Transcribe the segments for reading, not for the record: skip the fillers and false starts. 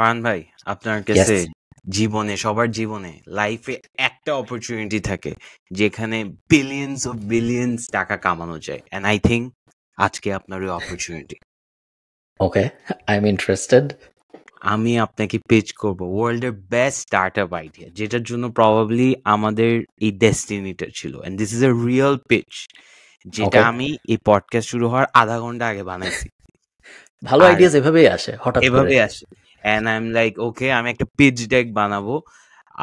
ফারহান ভাই, আপনার কাছে Yes. জীবনে সবার জীবনে লাইফে একটা অপরচুনিটি থাকে যেখানে বিলিয়ন্স টাকা কামানো যায়, এন্ড আই থিঙ্ক আজকে আপনার ওই অপরচুনিটি। Okay. I'm interested. আমি আপনাকে পিচ করব ওয়ার্ল্ডের বেস্ট স্টার্টআপ আইডিয়া, যেটার জন্য প্রবাবলি আমাদের এই ডেস্টিনিটা ছিল, and this is a real pitch, যেটা Okay. আমি এই পডকাস্ট শুরু হওয়ার আধা ঘন্টা আগে বানাইছি। ভালো আর আইডিয়াস এভাবেই আসে হঠাৎ করে। এভাবে আসে, and I am like okay, আমি একটা পিচ ডেক বানাবো।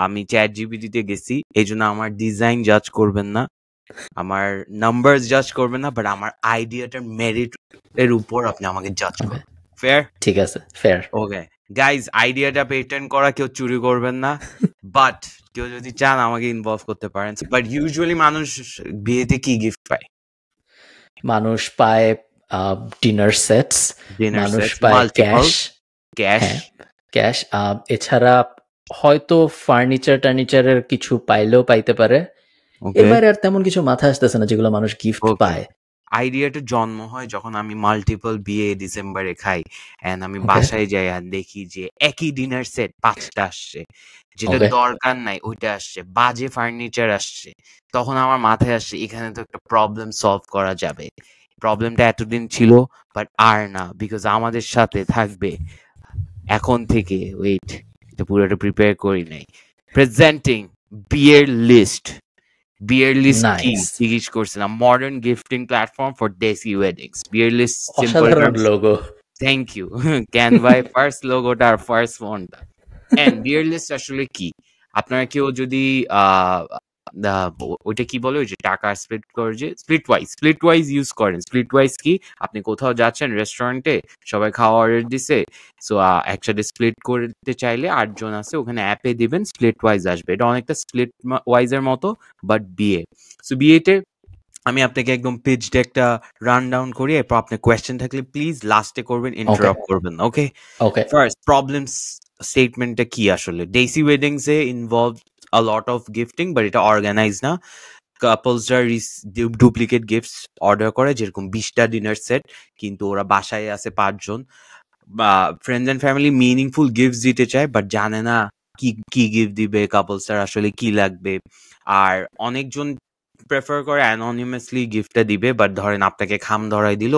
আমি চ্যাট জিপিটিতে গেছি, এই জন্য আমার ডিজাইন জাজ করবেন না, আমার নাম্বারস জাজ করবেন না, বাট আমার আইডিয়াটার মেরিট এর উপর আপনি আমাকে জাজ Okay. করবেন। ফেয়ার? ঠিক আছে, ফেয়ার। ওকে গাইজ, আইডিয়াটা পেটেন্ট করা কেউ চুরি করবেন না, বাট কেউ যদি চান আমাকে ইনভলভ করতে পারেন। বাট ইউজুয়ালি মানুষ বিয়েতে কি গিফট পায়? মানুষ পায় ডিনার সেটস, ডিনার মানুষ সেট, পায় মাল্টিপল ক্যাশ, ক্যাশ, ক্যাশ। এছাড়া হয়তো টার্নিচারের কিছু পাইলেও পাইতে পারে। ওকে। এবার আর তেমন কিছু মাথায় আসতেছে না যেগুলো মানুষ গিফট Okay. পায়। আইডিয়াটা জন্ম হয় যখন আমি মাল্টিপল বিয়ে ডিসেম্বরে খাই, এন্ড আমি Okay. বাসায় যাই আর দেখি যে একই ডিনার সেট 5টা আসছে, যেটা Okay. দরকার নাই ওইটা আসছে, বাজে ফার্নিচার আসছে। তখন আমার মাথায় আসছে এখানে তো একটা প্রবলেম সলভ করা যাবে। প্রবলেমটা এতদিন ছিল বাট আর না, বিকজ আমাদের সাথে থাকবে এখন থেকে, ওয়েট, এটা পুরোটা প্রিপেয়ার করি নাই, প্রেজেন্টিং বিয়ের লিস্ট। বিয়ার লিস্ট কি Nice. জিজ্ঞেস করছিলাম, modern gifting platform for desi weddings. বিয়ার লিস্ট সিম্পল অসাধারণ টার্মস, লোগো। থ্যাংক ইউ ক্যানভায় ফার্স্ট লোগোটা আর ফার্স্ট ফন্টটা। এন্ড বিয়ার লিস্ট আসলে কি, আপনারা কেউ যদি ওইটা কি বলে, ওই যে টাকা স্প্লিট করে, যে স্প্লিট ওয়াইজ ইউজ করেন। স্প্লিট ওয়াইজ কি, আপনি কোথাও যাচ্ছেন রেস্টুরেন্টে, সবাই খাওয়া অর্ডার দিছে, সো একসাথে স্প্লিট করতে চাইলে 8 জন আছে, ওখানে অ্যাপে দিবেন, স্প্লিট ওয়াইজ আসবে। এটা অনেকটা স্প্লিট ওয়াইজের মতো, বাট বিয়ে। সো বিয়েতে আমি আপনাকে একদম পিচ ডেকটা রান ডাউন করি, এরপর আপনার কোয়েশ্চেন থাকলে প্লিজ লাস্টে করবেন, ইন্টারাপ্ট করবেন না। ওকে, ওকে, ফার্স্ট প্রবলেমস স্টেটমেন্টটা কি আসলে? Deci weddings A involve a lot of gifting, but এটা অর্গানাইজ না। কাপলসরা ডুপ্লিকেট গিফটস অর্ডার করে, যেরকম 20টা ডিনার সেট, কিন্তু ওরা বাসায় আছে 5 জন, বা friends and family meaningful gifts দিতে চায়, বাট জানে না কি কি গিফট দিবে, কাপলসরা আসলে কি লাগবে। আর অনেকজন প্রেফার করে অ্যানোনিমাসলি গিফটটা দিবে, বাট ধরেন আপনাকে খাম ধরাই দিল,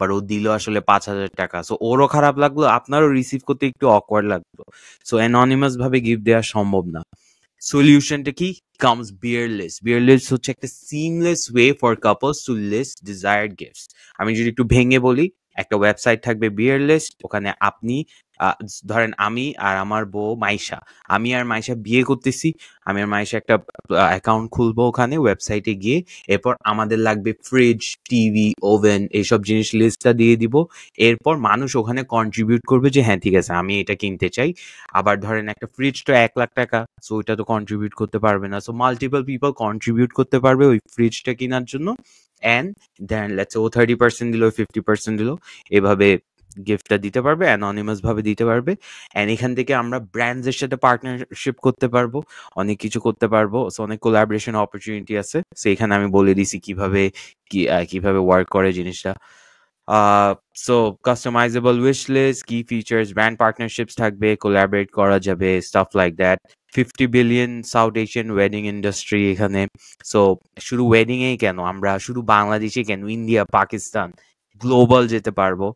বাট ও দিল আসলে 5,000 টাকা, সো ওরও খারাপ লাগলো, আপনারও রিসিভ করতে একটু অকওয়ার্ড লাগলো, সো অ্যানোনিমাস ভাবে গিফট দেওয়া সম্ভব না। সলিউশনটা কি? কামস বিয়ার লিস্ট। বিয়ার লিস্ট হচ্ছে একটা seamless way for couples to list desired gifts. আমি যদি একটু ভেঙে বলি, একটা ওয়েবসাইট থাকবে বিয়ার লিস্ট, ওখানে আপনি ধরেন আমি আর আমার বউ মাইশা, আমি আর মাইশা বিয়ে করতেছি, আমি আর মাইশা একটা অ্যাকাউন্ট খুলবো ওখানে ওয়েবসাইটে গিয়ে, এরপর আমাদের লাগবে ফ্রিজ, টিভি, ওভেন, এইসব জিনিস লিস্টটা দিয়ে দিব। এরপর মানুষ ওখানে কন্ট্রিবিউট করবে যে হ্যাঁ ঠিক আছে আমি এটা কিনতে চাই। আবার ধরেন একটা ফ্রিজ তো 1 লাখ টাকা, সো ওইটা তো কন্ট্রিবিউট করতে পারবে না, সো মাল্টিপল পিপল কন্ট্রিবিউট করতে পারবে ওই ফ্রিজটা কেনার জন্য, অ্যান্ড দেন লেটস ও 30% দিল, 50% দিল, এভাবে গিফটটা দিতে পারবে, অ্যানোনিমাস ভাবে দিতে পারবে। অ্যান্ড এখান থেকে আমরা ব্র্যান্ডসের সাথে পার্টনারশিপ করতে পারবো, অনেক কিছু করতে পারবো, সো অনেক কোলাবোরেশন অপরচুনিটি আছে। সো এখানে আমি বলে দিছি কিভাবে ওয়ার্ক করে জিনিসটা। সো কাস্টমাইজেবল উইশ লিস্ট, কি ফিচার্স, ব্র্যান্ড পার্টনারশিপস থাকবে, কোলাবরেট করা যাবে, staff like that. 50 billion south Asian wedding industry এখানে। সো শুধু ওয়েডিং এই কেন, আমরা শুধু বাংলাদেশে কেন, ইন্ডিয়া, পাকিস্তান, গ্লোবাল যেতে পারবো।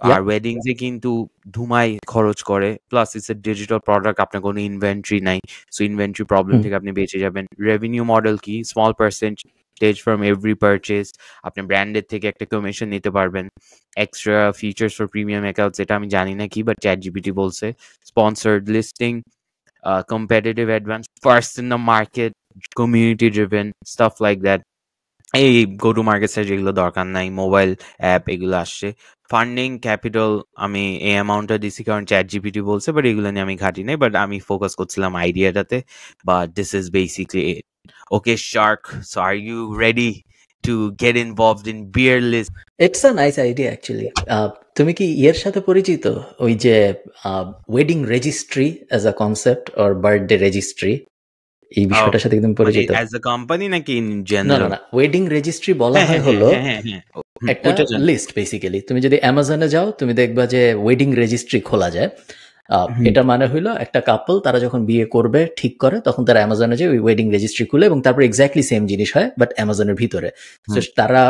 আর ওয়েডিংস এ কিন্তু ধুমাই খরচ করে, plus it's a digital product, আপনার কোনো ইনভেন্টরি নাই, সো ইনভেন্টরি প্রবলেম থেকে আপনি বেঁচে যাবেন। রেভিনিউ মডেল কি, small percentage from every purchase, আপনি ব্র্যান্ডের থেকে একটা কমিশন নিতে পারবেন। Extra features for premium accounts, এটা আমি জানি না কি, বাট চ্যাট জিপিটি বলছে। Sponsored listing, competitive advance, first in the market, community driven, stuff like that. এই গো টু মার্কেট সাইট যেগুলো দরকার নাই, মোবাইল অ্যাপ এগুলো আসছে। ফান্ডিং ক্যাপিটাল আমি এই অ্যামাউন্টটা দিছি কারণ চ্যাট জিপিটি বলছে, বাট এগুলো নিয়ে আমি ঘাটি নাই, বাট আমি ফোকাস করছিলাম আইডিয়াটাতে। But this is basically it. Okay shark, so are you ready to get involved in বিয়ার list? It's a nice idea actually. তুমি কি এর সাথে পরিচিত, ওই যে wedding registry as a concept or birthday registry, এই বিষয়টার সাথে একদম পরিচিত? অ্যাজ আ কোম্পানি নাকি ইন না জেনারেল? না, ওয়েডিং রেজিস্ট্রি বলা হয় হলো একটা লিস্ট বেসিক্যালি। তুমি যদি অ্যামাজনে যাও তুমি দেখবা যে ওয়েডিং রেজিস্ট্রি খোলা যায়। এটা মানে হইলো একটা কাপল তারা যখন বিয়ে করবে ঠিক করে তখন তারা অ্যামাজনে যে ওই ওয়েডিং রেজিস্ট্রি খুলে এবং তারপর এক্স্যাক্টলি সেম জিনিস হয় বাট অ্যামাজনের ভিতরে। তো তারা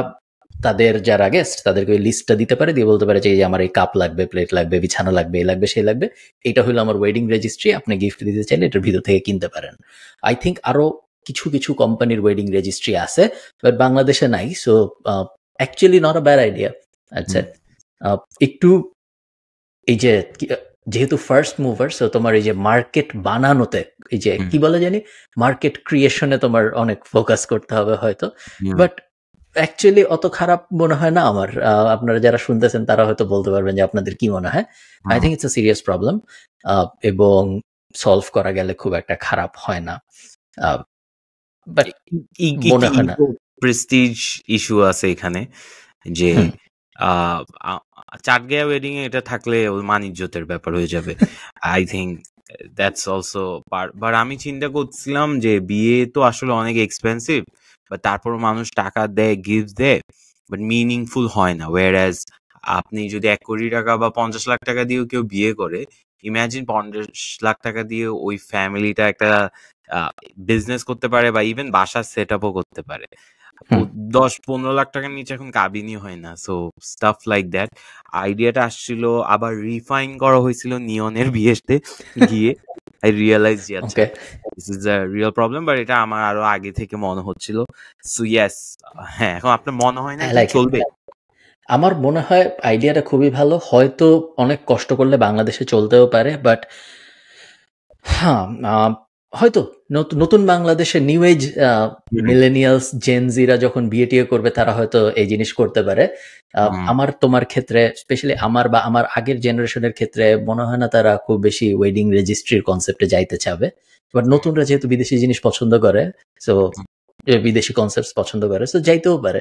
তাদের যারা গেস্ট তাদেরকে ওই লিস্টটা দিতে পারে, দিয়ে বলতে পারে যে আমার এই কাপ লাগবে, প্লেট লাগবে, বিছানা লাগবে, এই লাগবে, সেই লাগবে, এটা হলো আমার ওয়েডিং রেজিস্ট্রি, আপনি গিফট দিতে চাইলে এটার ভিতর থেকে কিনতে পারেন। আই থিঙ্ক আরো কিছু কিছু কোম্পানির ওয়েডিং রেজিস্ট্রি আছে বাট বাংলাদেশে নাই। So actually not a bad idea. আচ্ছা, একটু এই যে যেহেতু ফার্স্ট মুভার, সো তোমার এই যে মার্কেট বানানোতে এই যে কি বলে জানি মার্কেট ক্রিয়েশনে তোমার অনেক ফোকাস করতে হবে হয়তো, বাট অ্যাকচুয়ালি অত খারাপ মনে হয় না আমার। আপনারা যারা শুনতেছেন তারা হয়তো বলতে পারবেন যে আপনাদের কি মনে হয়। I think it's a serious problem এবং সলভ করা গেলে খুব একটা খারাপ হয় না, বাট মনে হয় না। প্রেস্টিজ ইস্যু আছে এখানে যে চাটগাঁয়া ওয়েডিং এ এটা থাকলে মান ইজ্জতের ব্যাপার হয়ে যাবে। I think that's also but আমি চিন্তা করছিলাম যে বিয়ে তো আসলে অনেক এক্সপেন্সিভ, বাট তারপর মানুষ টাকা দেয়, গিফট দেয়, বাট মিনিংফুল হয় না। ওয়ারঅ্যাজ আপনি যদি 1 কোটি টাকা বা 50 লাখ টাকা দিয়েও কেউ বিয়ে করে, ইমাজিন 50 লাখ টাকা দিয়ে ওই ফ্যামিলিটা একটা বিজনেস করতে পারে বা ইভেন বাসার সেট আপও করতে পারে। 10-15 লাখ টাকার নিচে এখন কাবিনই হয় না। So staff like that. আইডিয়াটা আসছিল, আবার রিফাইন করা হয়েছিল নিয়নের বিয়েতে গিয়ে। আই রিয়েলাইজ যে আচ্ছা this is a real problem, but এটা আমার আরো আগে থেকে মনে হচ্ছিল। সো ইয়েস, হ্যাঁ, এখন আপনার মনে হয় না চলবে? আমার মনে হয় আইডিয়াটা খুবই ভালো, হয়তো অনেক কষ্ট করলে বাংলাদেশে চলতেও পারে, বাট হ্যাঁ হয়তো নতুন বাংলাদেশে নিউ এজ মিলেনিয়ালস জেনজিরা যখন বিয়ে টিয়ে করবে তারা হয়তো এই জিনিস করতে পারে। আমার তোমার ক্ষেত্রে স্পেশালি আমার বা আমার আগের জেনারেশনের ক্ষেত্রে মনে হয় না তারা খুব বেশি ওয়েডিং রেজিস্ট্রির কনসেপ্টে যাইতে চাবে, বাট নতুনরা যেহেতু বিদেশি জিনিস পছন্দ করে, সো বিদেশি কনসেপ্ট পছন্দ করে, সো যাইতেও পারে।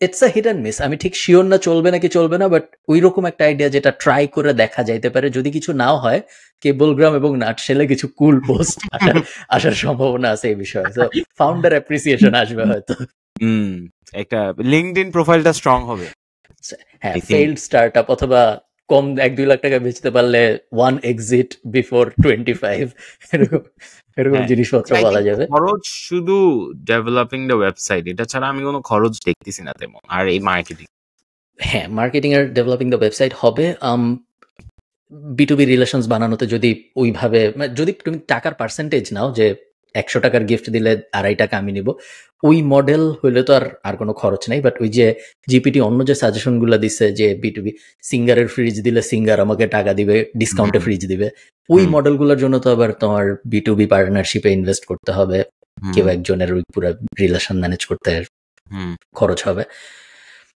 It's a hit and miss. আমি ঠিক শিওর না চলবে নাকি চলবে না, বাট ওই রকম একটা আইডিয়া যেটা ট্রাই করে দেখা যাইতে পারে। যদি কিছু নাও হয়, কেবলগ্রাম এবং নাটশেলে কিছু কুল পোস্ট আসার সম্ভাবনা আছে এই বিষয়ে। সো ফাউন্ডার অ্যাপ্রিসিয়েশন আসবে হয়তো। একটা লিঙ্কডইন প্রোফাইলটা স্ট্রং হবে। হ্যাঁ, ফেইল্ড স্টার্টআপ অথবা কম 1-2 লাখ টাকা বেচতে পারলে 1 এক্সিট বিফোর 25 এরকম জিনিসপত্র বলা যাবে। খরচ শুধু ডেভেলপিং দ্য ওয়েবসাইট, এটা ছাড়া আমি কোনো খরচ দেখতেছি না তেমন। আর এই মার্কেটিং, হ্যাঁ, marketing R developing the website হবে। B2B রিলেশনস বানানোতে যদি ওইভাবে, যদি তুমি টাকার পার্সেন্টেজ নাও যে 100 টাকার গিফট দিলে 2.5 টাকা আমি নিব, ওই মডেল হইলে তো আর কোনো খরচ নাই। বাট ওই যে জিপিটি অন্য যে সাজেশনগুলো দিচ্ছে যে B2B সিঙ্গারের ফ্রিজ দিলে সিঙ্গার আমাকে টাকা দিবে, ডিসকাউন্টে ফ্রিজ দিবে, ওই মডেলগুলোর জন্য তো আবার তোমার B2B পার্টনারশিপে ইনভেস্ট করতে হবে, কেউ একজনের ওই পুরো রিলেশন ম্যানেজ করতে খরচ হবে।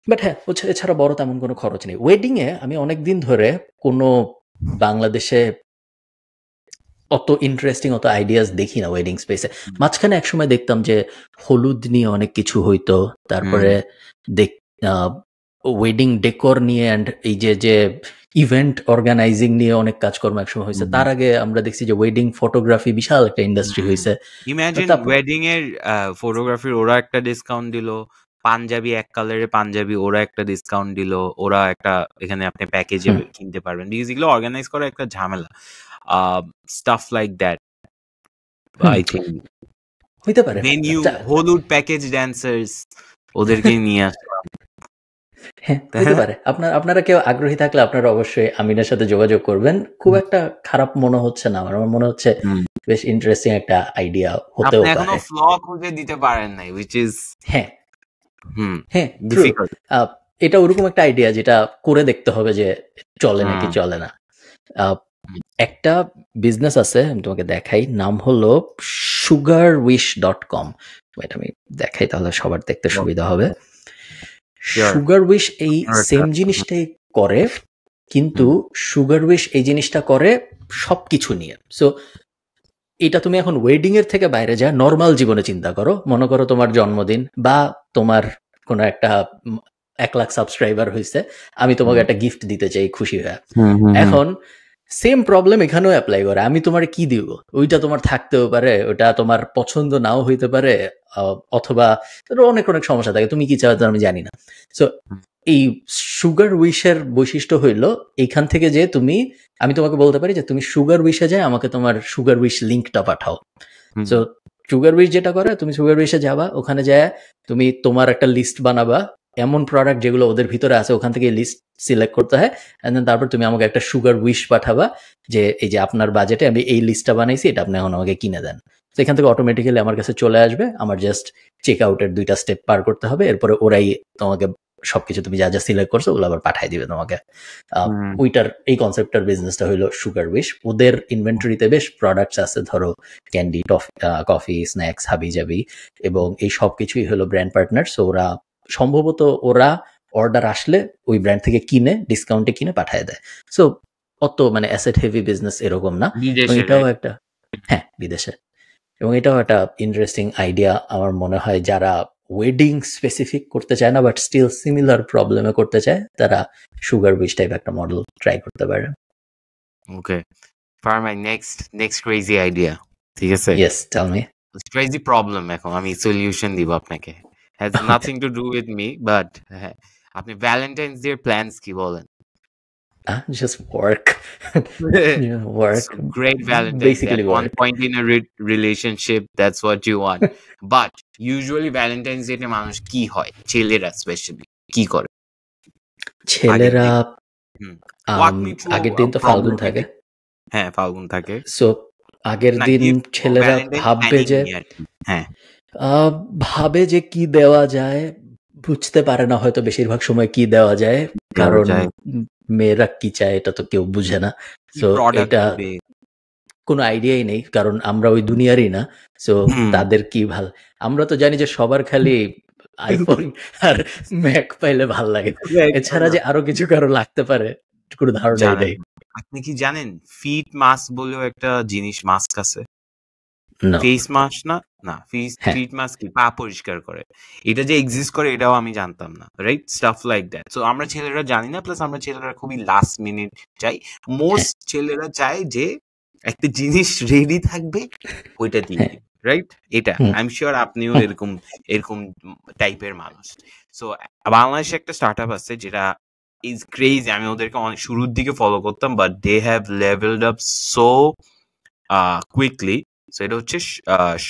বাট হ্যাঁ, এছাড়া বড় তেমন কোনো খরচ নেই। ওয়েডিং এ আমি অনেকদিন ধরে কোনো বাংলাদেশে অত ইন্টারেস্টিং অত আইডিয়াস দেখি না ওয়েডিং স্পেসে। মাঝখানে একসময় দেখতাম যে হলুদ নিয়ে অনেক কিছু হইতো, তারপরে ওয়েডিং ডেকোর নিয়ে অ্যান্ড এই যে ইভেন্ট অর্গানাইজিং নিয়ে অনেক কাজকর্ম একসময় হয়েছে। তার আগে আমরা দেখছি যে ওয়েডিং ফটোগ্রাফি বিশাল একটা ইন্ডাস্ট্রি হয়েছে। ইমাজিন ওয়েডিং এর ফটোগ্রাফির ওরা একটা ডিসকাউন্ট দিল, পাঞ্জাবি এক কালারের পাঞ্জাবি ওরা একটা ডিসকাউন্ট দিল, ওরা একটা এখানে আপনি প্যাকেজে কিনতে পারবেন। বিকজ এগুলো অর্গানাইজ করা একটা ঝামেলা। Staff like that I think হইতে পারে। ভেনিউ, হলুদ প্যাকেজ ড্যান্সার্স ওদেরকে নিয়ে আসলাম। হ্যাঁ, হতে পারে। আপনারা কেউ আগ্রহী থাকলে আপনারা অবশ্যই আমিনের সাথে যোগাযোগ করবেন। খুব একটা খারাপ মনে হচ্ছে না আমার মনে হচ্ছে বেশ ইন্টারেস্টিং একটা আইডিয়া হতেও পারে। এখনো ফ্ল খুঁজে দিতে পারেন নাই, which is হ্যাঁ ডিফিকাল্ট। এটা ওরকম একটা আইডিয়া যেটা করে দেখতে হবে যে চলে নাকি চলে না। একটা বিজনেস আছে, আমি তোমাকে দেখাই, নাম হলো sugarwish.com। এটা আমি দেখাই তাহলে সবার দেখতে সুবিধা হবে। সুগারউইশ এই সেম জিনিসটাই করে, কিন্তু সুগারউইশ এই জিনিসটা করে সবকিছু নিয়ে। সো এটা তুমি এখন ওয়েডিং এর থেকে বাইরে যা নর্মাল জীবনে চিন্তা করো। মনে করো তোমার জন্মদিন বা তোমার কোনো একটা 1 লাখ সাবস্ক্রাইবার হয়েছে, আমি তোমাকে একটা গিফট দিতে চাই খুশি হয়ে। এখন সেম প্রবলেম এখানেও অ্যাপ্লাই করে। আমি তোমার কি দিব, ওইটা তোমার থাকতেও পারে, ওটা তোমার পছন্দ নাও হইতে পারে, অথবা অনেক অনেক সমস্যা থাকে, তুমি কি চাও তো আমি জানি না। সো এই সুগার উইশের বৈশিষ্ট্য হইল এইখান থেকে যে আমি তোমাকে বলতে পারি যে তুমি সুগার উইশে যায় আমাকে তোমার সুগার উইশ লিঙ্কটা পাঠাও। সো সুগার উইশ যেটা করে, তুমি সুগার উইশে যাবা, ওখানে যায় তুমি তোমার একটা লিস্ট বানাবা এমন প্রোডাক্ট যেগুলো ওদের ভিতরে আছে, ওখান থেকে লিস্ট সিলেক্ট করতে হয়, এন্ড দেন তারপর তুমি আমাকে একটা সুগার উইশ পাঠাবা যে এই যে আপনার বাজেটে আমি এই লিস্টটা বানাইছি, এটা আপনি এখন আমাকে কিনে দেন। সেখান থেকে অটোমেটিক্যালি আমার কাছে চলে আসবে, আমার জাস্ট চেক আউটের 2টা স্টেপ পার করতে হবে, এরপরে ওরাই তোমাকে সবকিছু তুমি যা যা সিলেক্ট করছো ওগুলো আবার পাঠাই দিবে তোমাকে। ওইটার এই কনসেপ্টটার বিজনেসটা হলো সুগার উইশ। ওদের ইনভেন্টরিতে বেশ প্রোডাক্টস আছে, ধরো ক্যান্ডি, কফি, স্ন্যাক্স, হাবি জাবি, এবং এই সব কিছুই হলো ব্র্যান্ড পার্টনার। সো ওরা সম্ভবত অর্ডার আসলে ওই ব্র্যান্ড থেকে কিনে ডিসকাউন্টে কিনে পাঠায় দেয়। সো অত মানে অ্যাসেট হেভি বিজনেস এরকম না। এটাও একটা, হ্যাঁ বিদেশে, এবং এটাও একটা ইন্টারেস্টিং আইডিয়া আমার মনে হয়। যারা ওয়েডিং স্পেসিফিক করতে চায় না বাট স্টিল সিমিলার প্রবলেমে করতে চায়, তারা সুগার উইশ টাইপ একটা মডেল ট্রাই করতে পারে। Okay, for my next crazy idea, ঠিক আছে? Yes, tell me. Crazy problem, এখন আমি সলিউশন দিব আপনাকে। Has nothing to do with me, but আপনি ভ্যালেন্টাইন্স ডে প্ল্যানস কি বলেন? Just work. Yeah, work. So great Valentine's Day. Basically At one work. point in a relationship, that's what you want. But usually Valentine's Day তে মানুষ কি হয়, ছেলেরা specially কি করে? ছেলেরা Walk me through আগের দিন তো ফাল্গুন থাকে। হ্যাঁ, ফাল্গুন থাকে। সো আগের দিন ছেলেরা ভাবে যে কি দেওয়া যায়, বুঝতে পারে না হয়তো বেশিরভাগ সময় কি দেওয়া যায়, কারণ মেয়েরা কি চায় এটা তো কেউ বুঝে না। সো এটা কোনো আইডিয়াই নেই, কারণ আমরা ওই দুনিয়ারই না। সো তাদের কি ভাল, আমরা তো জানি যে সবার খালি আইফোন আর ম্যাক পাইলে ভাল লাগে, এছাড়া যে আরো কিছু কারো লাগতে পারে কোনো ধারণাই নেই। আপনি কি জানেন ফিট মাস্ক বলেও একটা জিনিস, মাস্ক আছে? ফেস মাস্ক না ফিট মাস্ক কি পা পরিষ্কার করে, এটা যে এক্সিস্ট করে এটাও আমি জানতাম না, right? Staff like that. So আমরা ছেলেরা জানি না, প্লাস আমরা ছেলেরা খুবই লাস্ট মিনিট চাই। মোস্ট ছেলেরা চায় যে একটা জিনিস রেডি থাকবে ওইটা দিয়ে, রাইট? এটা আই এম শিওর আপনিও এরকম টাইপের মানুষ। সো বাংলাদেশে একটা স্টার্টআপ আছে যেটা ইজ ক্রেজি, আমি ওদেরকে অনেক শুরুর দিকে ফলো করতাম, but they have levelled up so quickly. So এটা হচ্ছে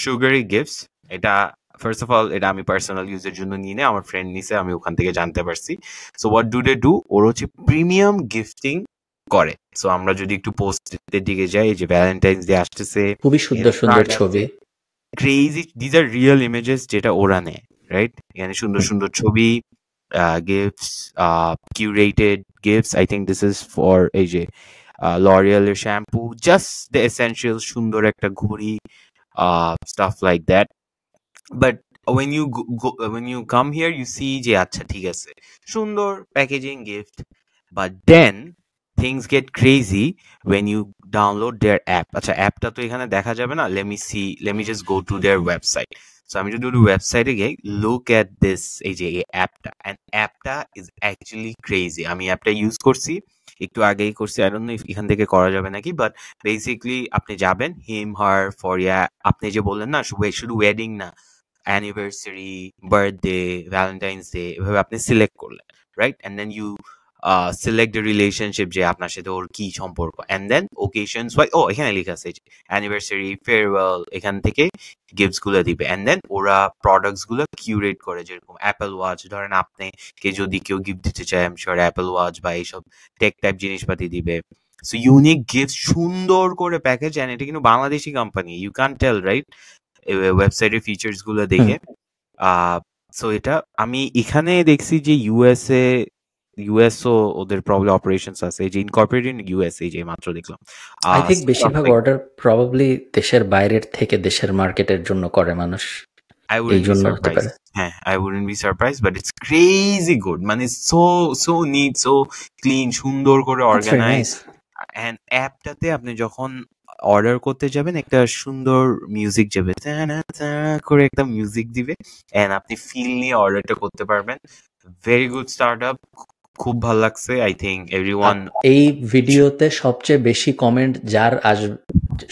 সুগারি গিফটস। এটা ফার্স্ট অফ অল এটা আমি পার্সোনাল ইউজের জন্য নিয়ে নেই, আমার ফ্রেন্ড নিছে, আমি ওখান থেকে জানতে পারছি। So what do they do, ওর হচ্ছে প্রিমিয়াম গিফটিং করে। সো আমরা যদি একটু পোস্টের দিকে যাই, যে ভ্যালেন্টাইন্স ডে আসতেছে, খুবই সুন্দর সুন্দর ছবি, crazy, this are real images যেটা ওরা নেয়, রাইট? এখানে সুন্দর সুন্দর ছবি, gifts, curated gifts. I think this is for এই যে লরিয়ালের শ্যাম্পু, জাস্ট দ্য এসেনশিয়াল, সুন্দর একটা ঘড়ি, stuff like that. But when you come here, you see যে আচ্ছা ঠিক আছে, সুন্দর packaging gift, but then things get crazy when you download their app. আচ্ছা, অ্যাপটা তো এখানে দেখা যাবে না, let me just go to their website. So আমি যদি ওয়েবসাইটে গিয়ে look at this, এই যে অ্যাপটা, and অ্যাপটা is actually crazy. আমি অ্যাপটা ইউজ করছি, একটু আগেই করছি, আই ডোন্ট নো এখান থেকে করা যাবে নাকি, বাট বেসিক্যালি আপনি যাবেন হিম হার ফর ইয়া, আপনি যে বললেন না শুধু ওয়েডিং না, অ্যানিভার্সারি, বার্থডে, ভ্যালেন্টাইন্স ডে, এভাবে আপনি সিলেক্ট করলেন, right? And then you select the relationship, যে আপনার সাথে ওর কি সম্পর্ক, অ্যান্ড দেন ওকেশনস ওয়াই, এখানে লেখা আছে অ্যানিভার্সারি, ফেয়ারওয়েল, এখান থেকে গিফটস গুলো দিবে, অ্যান্ড দেন ওরা প্রোডাক্টস গুলো কিউরেট করে, যেরকম অ্যাপেল ওয়াচ, ধরেন আপনি যদি কেউ গিফট দিতে চায়, আমি শিওর অ্যাপেল ওয়াচ বা এইসব টেক টাইপ জিনিসপাতি দিবে। সো ইউনিক গিফট, সুন্দর করে প্যাকেজ, অ্যান্ড এটা কিন্তু Bangladeshi company, you can tell, right? ওয়েবসাইটের ফিচার্স গুলো দেখে। সো এটা আমি এখানে দেখছি যে ইউএসও ওদের প্রবলি অপারেশনস আছে, যে ইনকর্পোরেটেড ইউএসএ, যে মাত্র দেখলাম। আই থিংক বেশিরভাগ অর্ডার প্রবাবলি দেশের বাইরের থেকে দেশের মার্কেটের জন্য করে মানুষ, এই জন্য হতে পারে। হ্যাঁ, I wouldn't be surprised, but it's crazy good. মানে so neat, so clean, সুন্দর করে অর্গানাইজ। এন্ড অ্যাপটাতে আপনি যখন অর্ডার করতে যাবেন, একটা সুন্দর মিউজিক যাবে, করে একটা মিউজিক দিবে, এন্ড আপনি ফিল নিয়ে অর্ডারটা করতে পারবেন। ভেরি গুড স্টার্টআপ, খুব ভালো লাগছে। আই থিঙ্ক এভরিওয়ান এই ভিডিওতে সবচেয়ে বেশি কমেন্ট যার আসবে,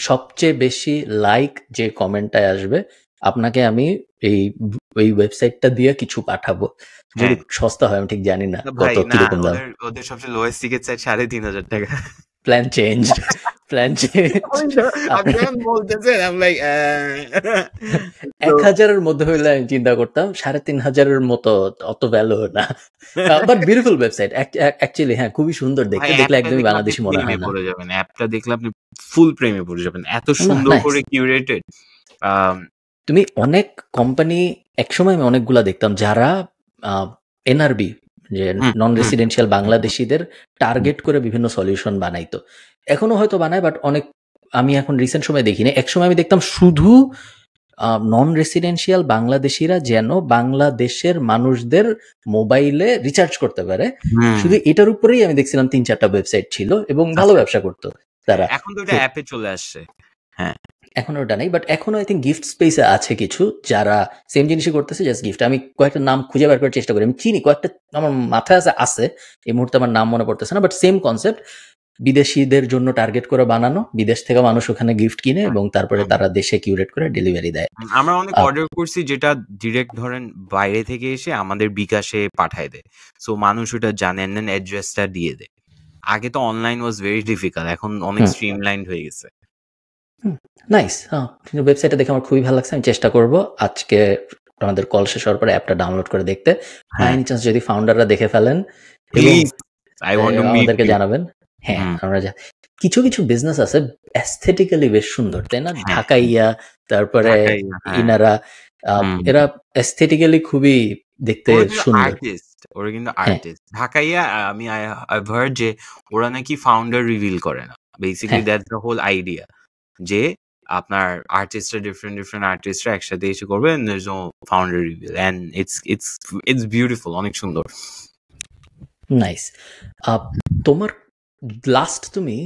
সবচেয়ে বেশি লাইক যে কমেন্টটায় আসবে, আপনাকে আমি এই এই ওয়েবসাইটটা দিয়ে কিছু পাঠাবো। যদি সস্তা হয় আমি ঠিক জানি না ভাই কত না, কিরকম দাম। ওদের সবচেয়ে লোয়েস্ট টিকেট চাই 3,500 টাকা। Plan change, plan change. আপনি যখন বলতেছেন আমি লাইক 1,000-এর মধ্যে হইলে আমি চিন্তা করতাম, 3,500-এর মতো অত ভ্যালু না। বাট বিউটিফুল ওয়েবসাইট অ্যাকচুয়ালি, হ্যাঁ খুবই সুন্দর দেখতে, দেখলে একদমই বাংলাদেশি মনে হয় না। পড়ে যাবেন, অ্যাপটা দেখলে আপনি ফুল প্রেমে পড়ে যাবেন, এত সুন্দর করে কিউরেটেড। তুমি অনেক কোম্পানি, একসময় আমি অনেকগুলা দেখতাম যারা এনআরবি, যে নন রেসিডেন্সিয়াল বাংলাদেশিদের টার্গেট করে বিভিন্ন সলিউশন বানাইতো, এখনো হয়তো বানায়, বাট অনেক, আমি এখন রিসেন্ট সময় দেখিনি। একসময় আমি দেখতাম শুধু নন রেসিডেন্সিয়াল বাংলাদেশিরা যেন বাংলাদেশের মানুষদের মোবাইলে রিচার্জ করতে পারে, শুধু এটার উপরেই আমি দেখছিলাম 3-4টা ওয়েবসাইট ছিল এবং ভালো ব্যবসা করতো তারা। এখন তো এটা অ্যাপে চলে আসছে। হ্যাঁ, এখন ওটা নেই, বাট এখনো আই থিঙ্ক গিফট স্পেসে আছে কিছু যারা সেম জিনিসই করতেছে, জাস্ট গিফট। আমি কয়েকটা নাম খুঁজে বের করার চেষ্টা করি, আমি চিনি কয়েকটা, আমার মাথায় আছে এই মুহূর্তে আমার নাম মনে পড়তেছে না, বাট সেম কনসেপ্ট, বিদেশিদের জন্য টার্গেট করে বানানো, বিদেশ থেকে মানুষ ওখানে গিফট কিনে এবং তারপরে তারা দেশে কিউরেট করে ডেলিভারি দেয়। আমরা অনেক অর্ডার করছি যেটা ডিরেক্ট ধরেন বাইরে থেকে এসে আমাদের বিকাশে পাঠায় দেয়, সো মানুষ ওটা জানেন না, অ্যাড্রেসটা দিয়ে দেয়। আগে তো অনলাইন ওয়াজ ভেরি ডিফিকাল্ট, এখন অনেক স্ট্রিমলাইন্ড হয়ে গেছে। নাইস, ওয়েবসাইটটা দেখে আমার খুবই ভালো লাগছে। আমি চেষ্টা করব আজকে আমাদের কল শেষ হওয়ার পরে অ্যাপটা ডাউনলোড করে দেখতে। এনি চান্স যদি ফাউন্ডাররা দেখে ফেলেন আমাদেরকে জানাবেন। হ্যাঁ, আমরা কিছু কিছু বিজনেস আছে অ্যাস্থেটিক্যালি বেশ সুন্দর, তাই না? ঢাকাইয়া, তারপরে ইনারা, এরা অ্যাস্থেটিক্যালি খুবই দেখতে সুন্দর। ওরা কিন্তু আর্টিস্ট। ঢাকাইয়া, আমি আই হার্ড যে ওরা নাকি ফাউন্ডার রিভিল করে না। Basically that's the whole idea, যে আপনার আর্টিস্টরা ডিফারেন্ট আর্টিস্টরা একসাথে এসে করবে, and there's no founder reveal, and it's beautiful, অনেক সুন্দর। নাইস। তোমার লাস্ট তুমি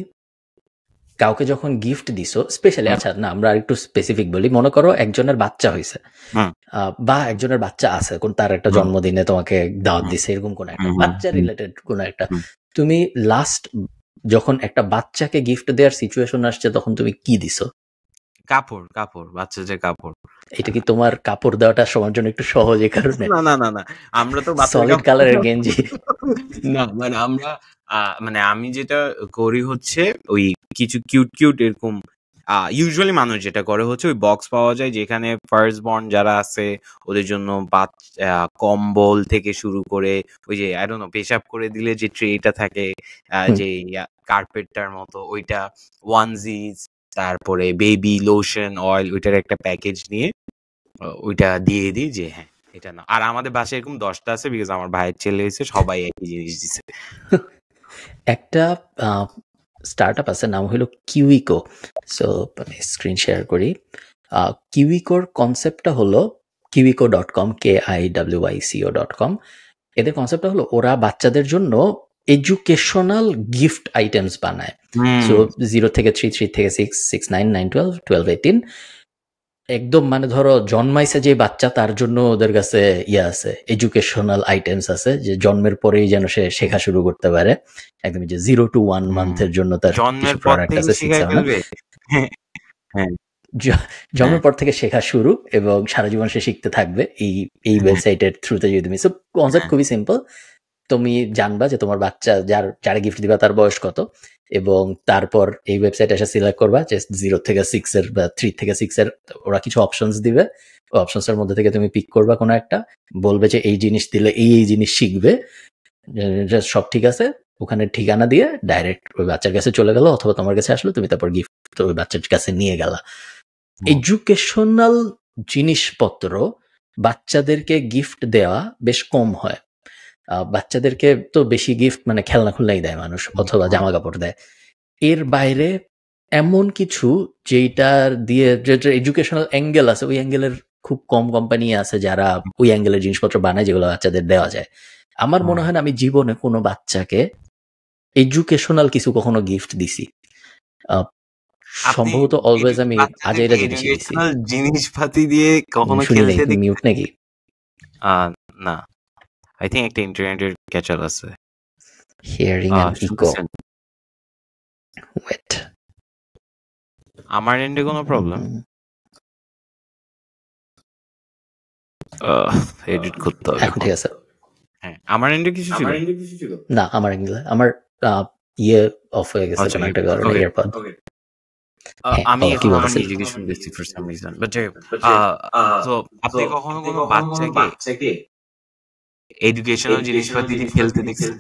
কাউকে যখন গিফট দিছো স্পেশালি, আচ্ছা না আমরা একটু স্পেসিফিক বলি, মনে করো একজনের বাচ্চা হয়েছে বা একজনের বাচ্চা আছে, কোন তার একটা জন্মদিনে তোমাকে দাওয়াত দিছে, এরকম কোন একটা বাচ্চা রিলেটেড কোন একটা, তুমি লাস্ট যখন একটা বাচ্চাকে গিফট দেওয়ার সিচুয়েশন আসছে তখন তুমি কি দিছো? কাপড়, বাচ্চাদের কাপড়। এটা কি তোমার কাপড় দেওয়াটা সবার জন্য একটু সহজ এই কারণে? না, আমরা তো সলিড কালারের গেঞ্জি না, মানে আমি যেটা করি হচ্ছে ওই কিছু কিউট এরকম, ইউজুয়ালি মানুষ যেটা করে হচ্ছে ওই বক্স পাওয়া যায় যেখানে ফার্স্ট বর্ন যারা আছে ওদের জন্য কম্বল থেকে শুরু করে ওই যে আই ডোন্ট নো পেশাব করে দিলে যে ট্রেটা থাকে, যে কার্পেটটার মতো ওইটা, ওয়ানজিস, তারপরে বেবি লোশন, অয়েল, ওইটার একটা প্যাকেজ নিয়ে ওইটা দিয়ে দিই যে হ্যাঁ এটা না। আর আমাদের বাসায় এরকম 10টা আছে, বিকজ আমার ভাইয়ের ছেলে হয়েছে, সবাই একই জিনিস দিছে। একটা স্টার্টআপ আছে, নাম হলো কিউইকো। সো আমি স্ক্রিন শেয়ার করি। কিউইকোর কনসেপ্টটা হলো kiwiko.com, KIWICO.com। এদের কনসেপ্টটা হলো ওরা বাচ্চাদের জন্য এডুকেশনাল গিফট আইটেমস বানায়। সো 0 থেকে 3, 3 থেকে 6, 6, 9, 9, 12, 12, 18, একদম মানে ধরো জন্মাইছে যে বাচ্চা তার জন্য ওদের কাছে আছে, এডুকেশনাল আইটেমস আছে, যে জন্মের পরেই যেন সে শেখা শুরু করতে পারে, একদম যে 0 to 1 মান্থের জন্য তার কিছু প্রোডাক্ট আছে। জন্মের পর থেকে শেখা শুরু এবং সারা জীবন সে শিখতে থাকবে এই ওয়েবসাইটের থ্রুতে যদি তুমি। সো কনসেপ্ট খুবই সিম্পল, তুমি জানবা যে তোমার বাচ্চা যারা গিফট দিবা তার বয়স কত, এবং তারপর এই ওয়েবসাইটে এসে সিলেক্ট করবা যে 0 থেকে 6 এর বা 3 থেকে 6 এর, ওরা কিছু অপশনস দিবে, ওই অপশনসের মধ্যে থেকে তুমি পিক করবা কোনো একটা, বলবে যে এই জিনিস দিলে এই জিনিস শিখবে, সব ঠিক আছে, ওখানে ঠিকানা দিয়ে ডাইরেক্ট ওই বাচ্চার কাছে চলে গেল, অথবা তোমার কাছে আসলো, তুমি তারপর গিফট ওই বাচ্চার কাছে নিয়ে গেলা। এডুকেশনাল জিনিসপত্র বাচ্চাদেরকে গিফট দেওয়া বেশ কম হয়। বাচ্চাদেরকে তো বেশি গিফট মানে খেলনা খুলনাই দেয় মানুষ, অথবা জামা কাপড় দেয়। এর বাইরে এমন কিছু যেটার দিয়ে যেটা এডুকেশনাল অ্যাঙ্গেল আছে, ওই অ্যাঙ্গেলের খুব কম কোম্পানি আছে যারা ওই অ্যাঙ্গেলের জিনিসপত্র বানায় যেগুলো বাচ্চাদের দেওয়া যায়। আমার মনে হয় না আমি জীবনে কোনো বাচ্চাকে এডুকেশনাল কিছু কখনো গিফট দিছি। সম্ভবত অলওয়েজ আমি আজাইরা জিনিস দিছি। জিনিসপাতি দিয়ে কখনো খেলতে মিউট নাকি? না, আই থিংক একটা ইন্টারনেটের ক্যাচার আছে। Hearing and echo. শুনতেছেন? ওয়েট, আমার এন্ডে কোনো প্রবলেম? এডিট করতে হবে এখন ঠিক আছে। হ্যাঁ, আমার এন্ডে কিছু ছিল? না, আমার আমার ইয়ে অফ হয়ে গেছে আচ্ছা, কোনো একটা কারণে, okay. এয়ারপড। হ্যাঁ, আমি বলো, কি এখন আমার বলতেছিল? নিজেকে শুনতেছি ফর সাম রিজন, বাট তো আপনি কখনো কোনো বাচ্চাকে এডুকেশনাল জিনিসপাতি দিয়ে খেলতে দেখছেন?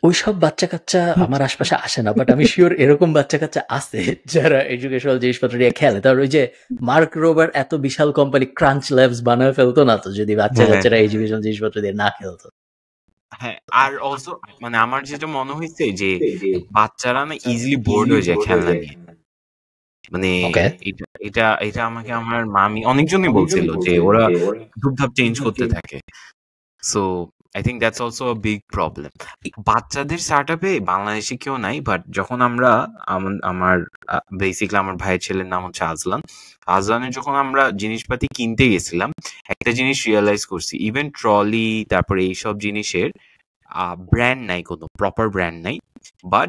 ওইসব বাচ্চা কাচ্চা আমার আশপাশে আসে না, বাট আমি শিওর এরকম বাচ্চা কাচ্চা আছে যারা এডুকেশনাল জিনিসপত্র নিয়ে খেলে। তার ওই যে মার্ক রোবার এত বিশাল কোম্পানি ক্রাঞ্চ ল্যাবস বানায় ফেলতো না তো, যদি বাচ্চা হ্যাঁ। কাচ্চারা এডুকেশনাল জিনিসপত্র দিয়ে না খেলতো। হ্যাঁ, আর অলসো মানে আমার যেটা মনে হয়েছে যে বাচ্চারা না ইজিলি বোর্ড হয়ে যায় খেলনা নিয়ে। মানে Okay. এটা আমাকে আমার মামি অনেকজনই বলছিল যে ওরা ধূপধাপ চেঞ্জ করতে থাকে। So I think that's also a big problem. বাচ্চাদের স্টার্টআপে বাংলাদেশে কেউ নাই, বাট যখন আমরা আমার বেসিক্যালি আমার ভাইয়ের ছেলের নাম হচ্ছে আজলান। আজলানের যখন আমরা জিনিসপাতি কিনতে গেছিলাম, একটা জিনিস রিয়েলাইজ করছি, ইভেন ট্রলি তারপরে এইসব জিনিসের ব্র্যান্ড নাই, কোনো প্রপার ব্র্যান্ড নাই। বাট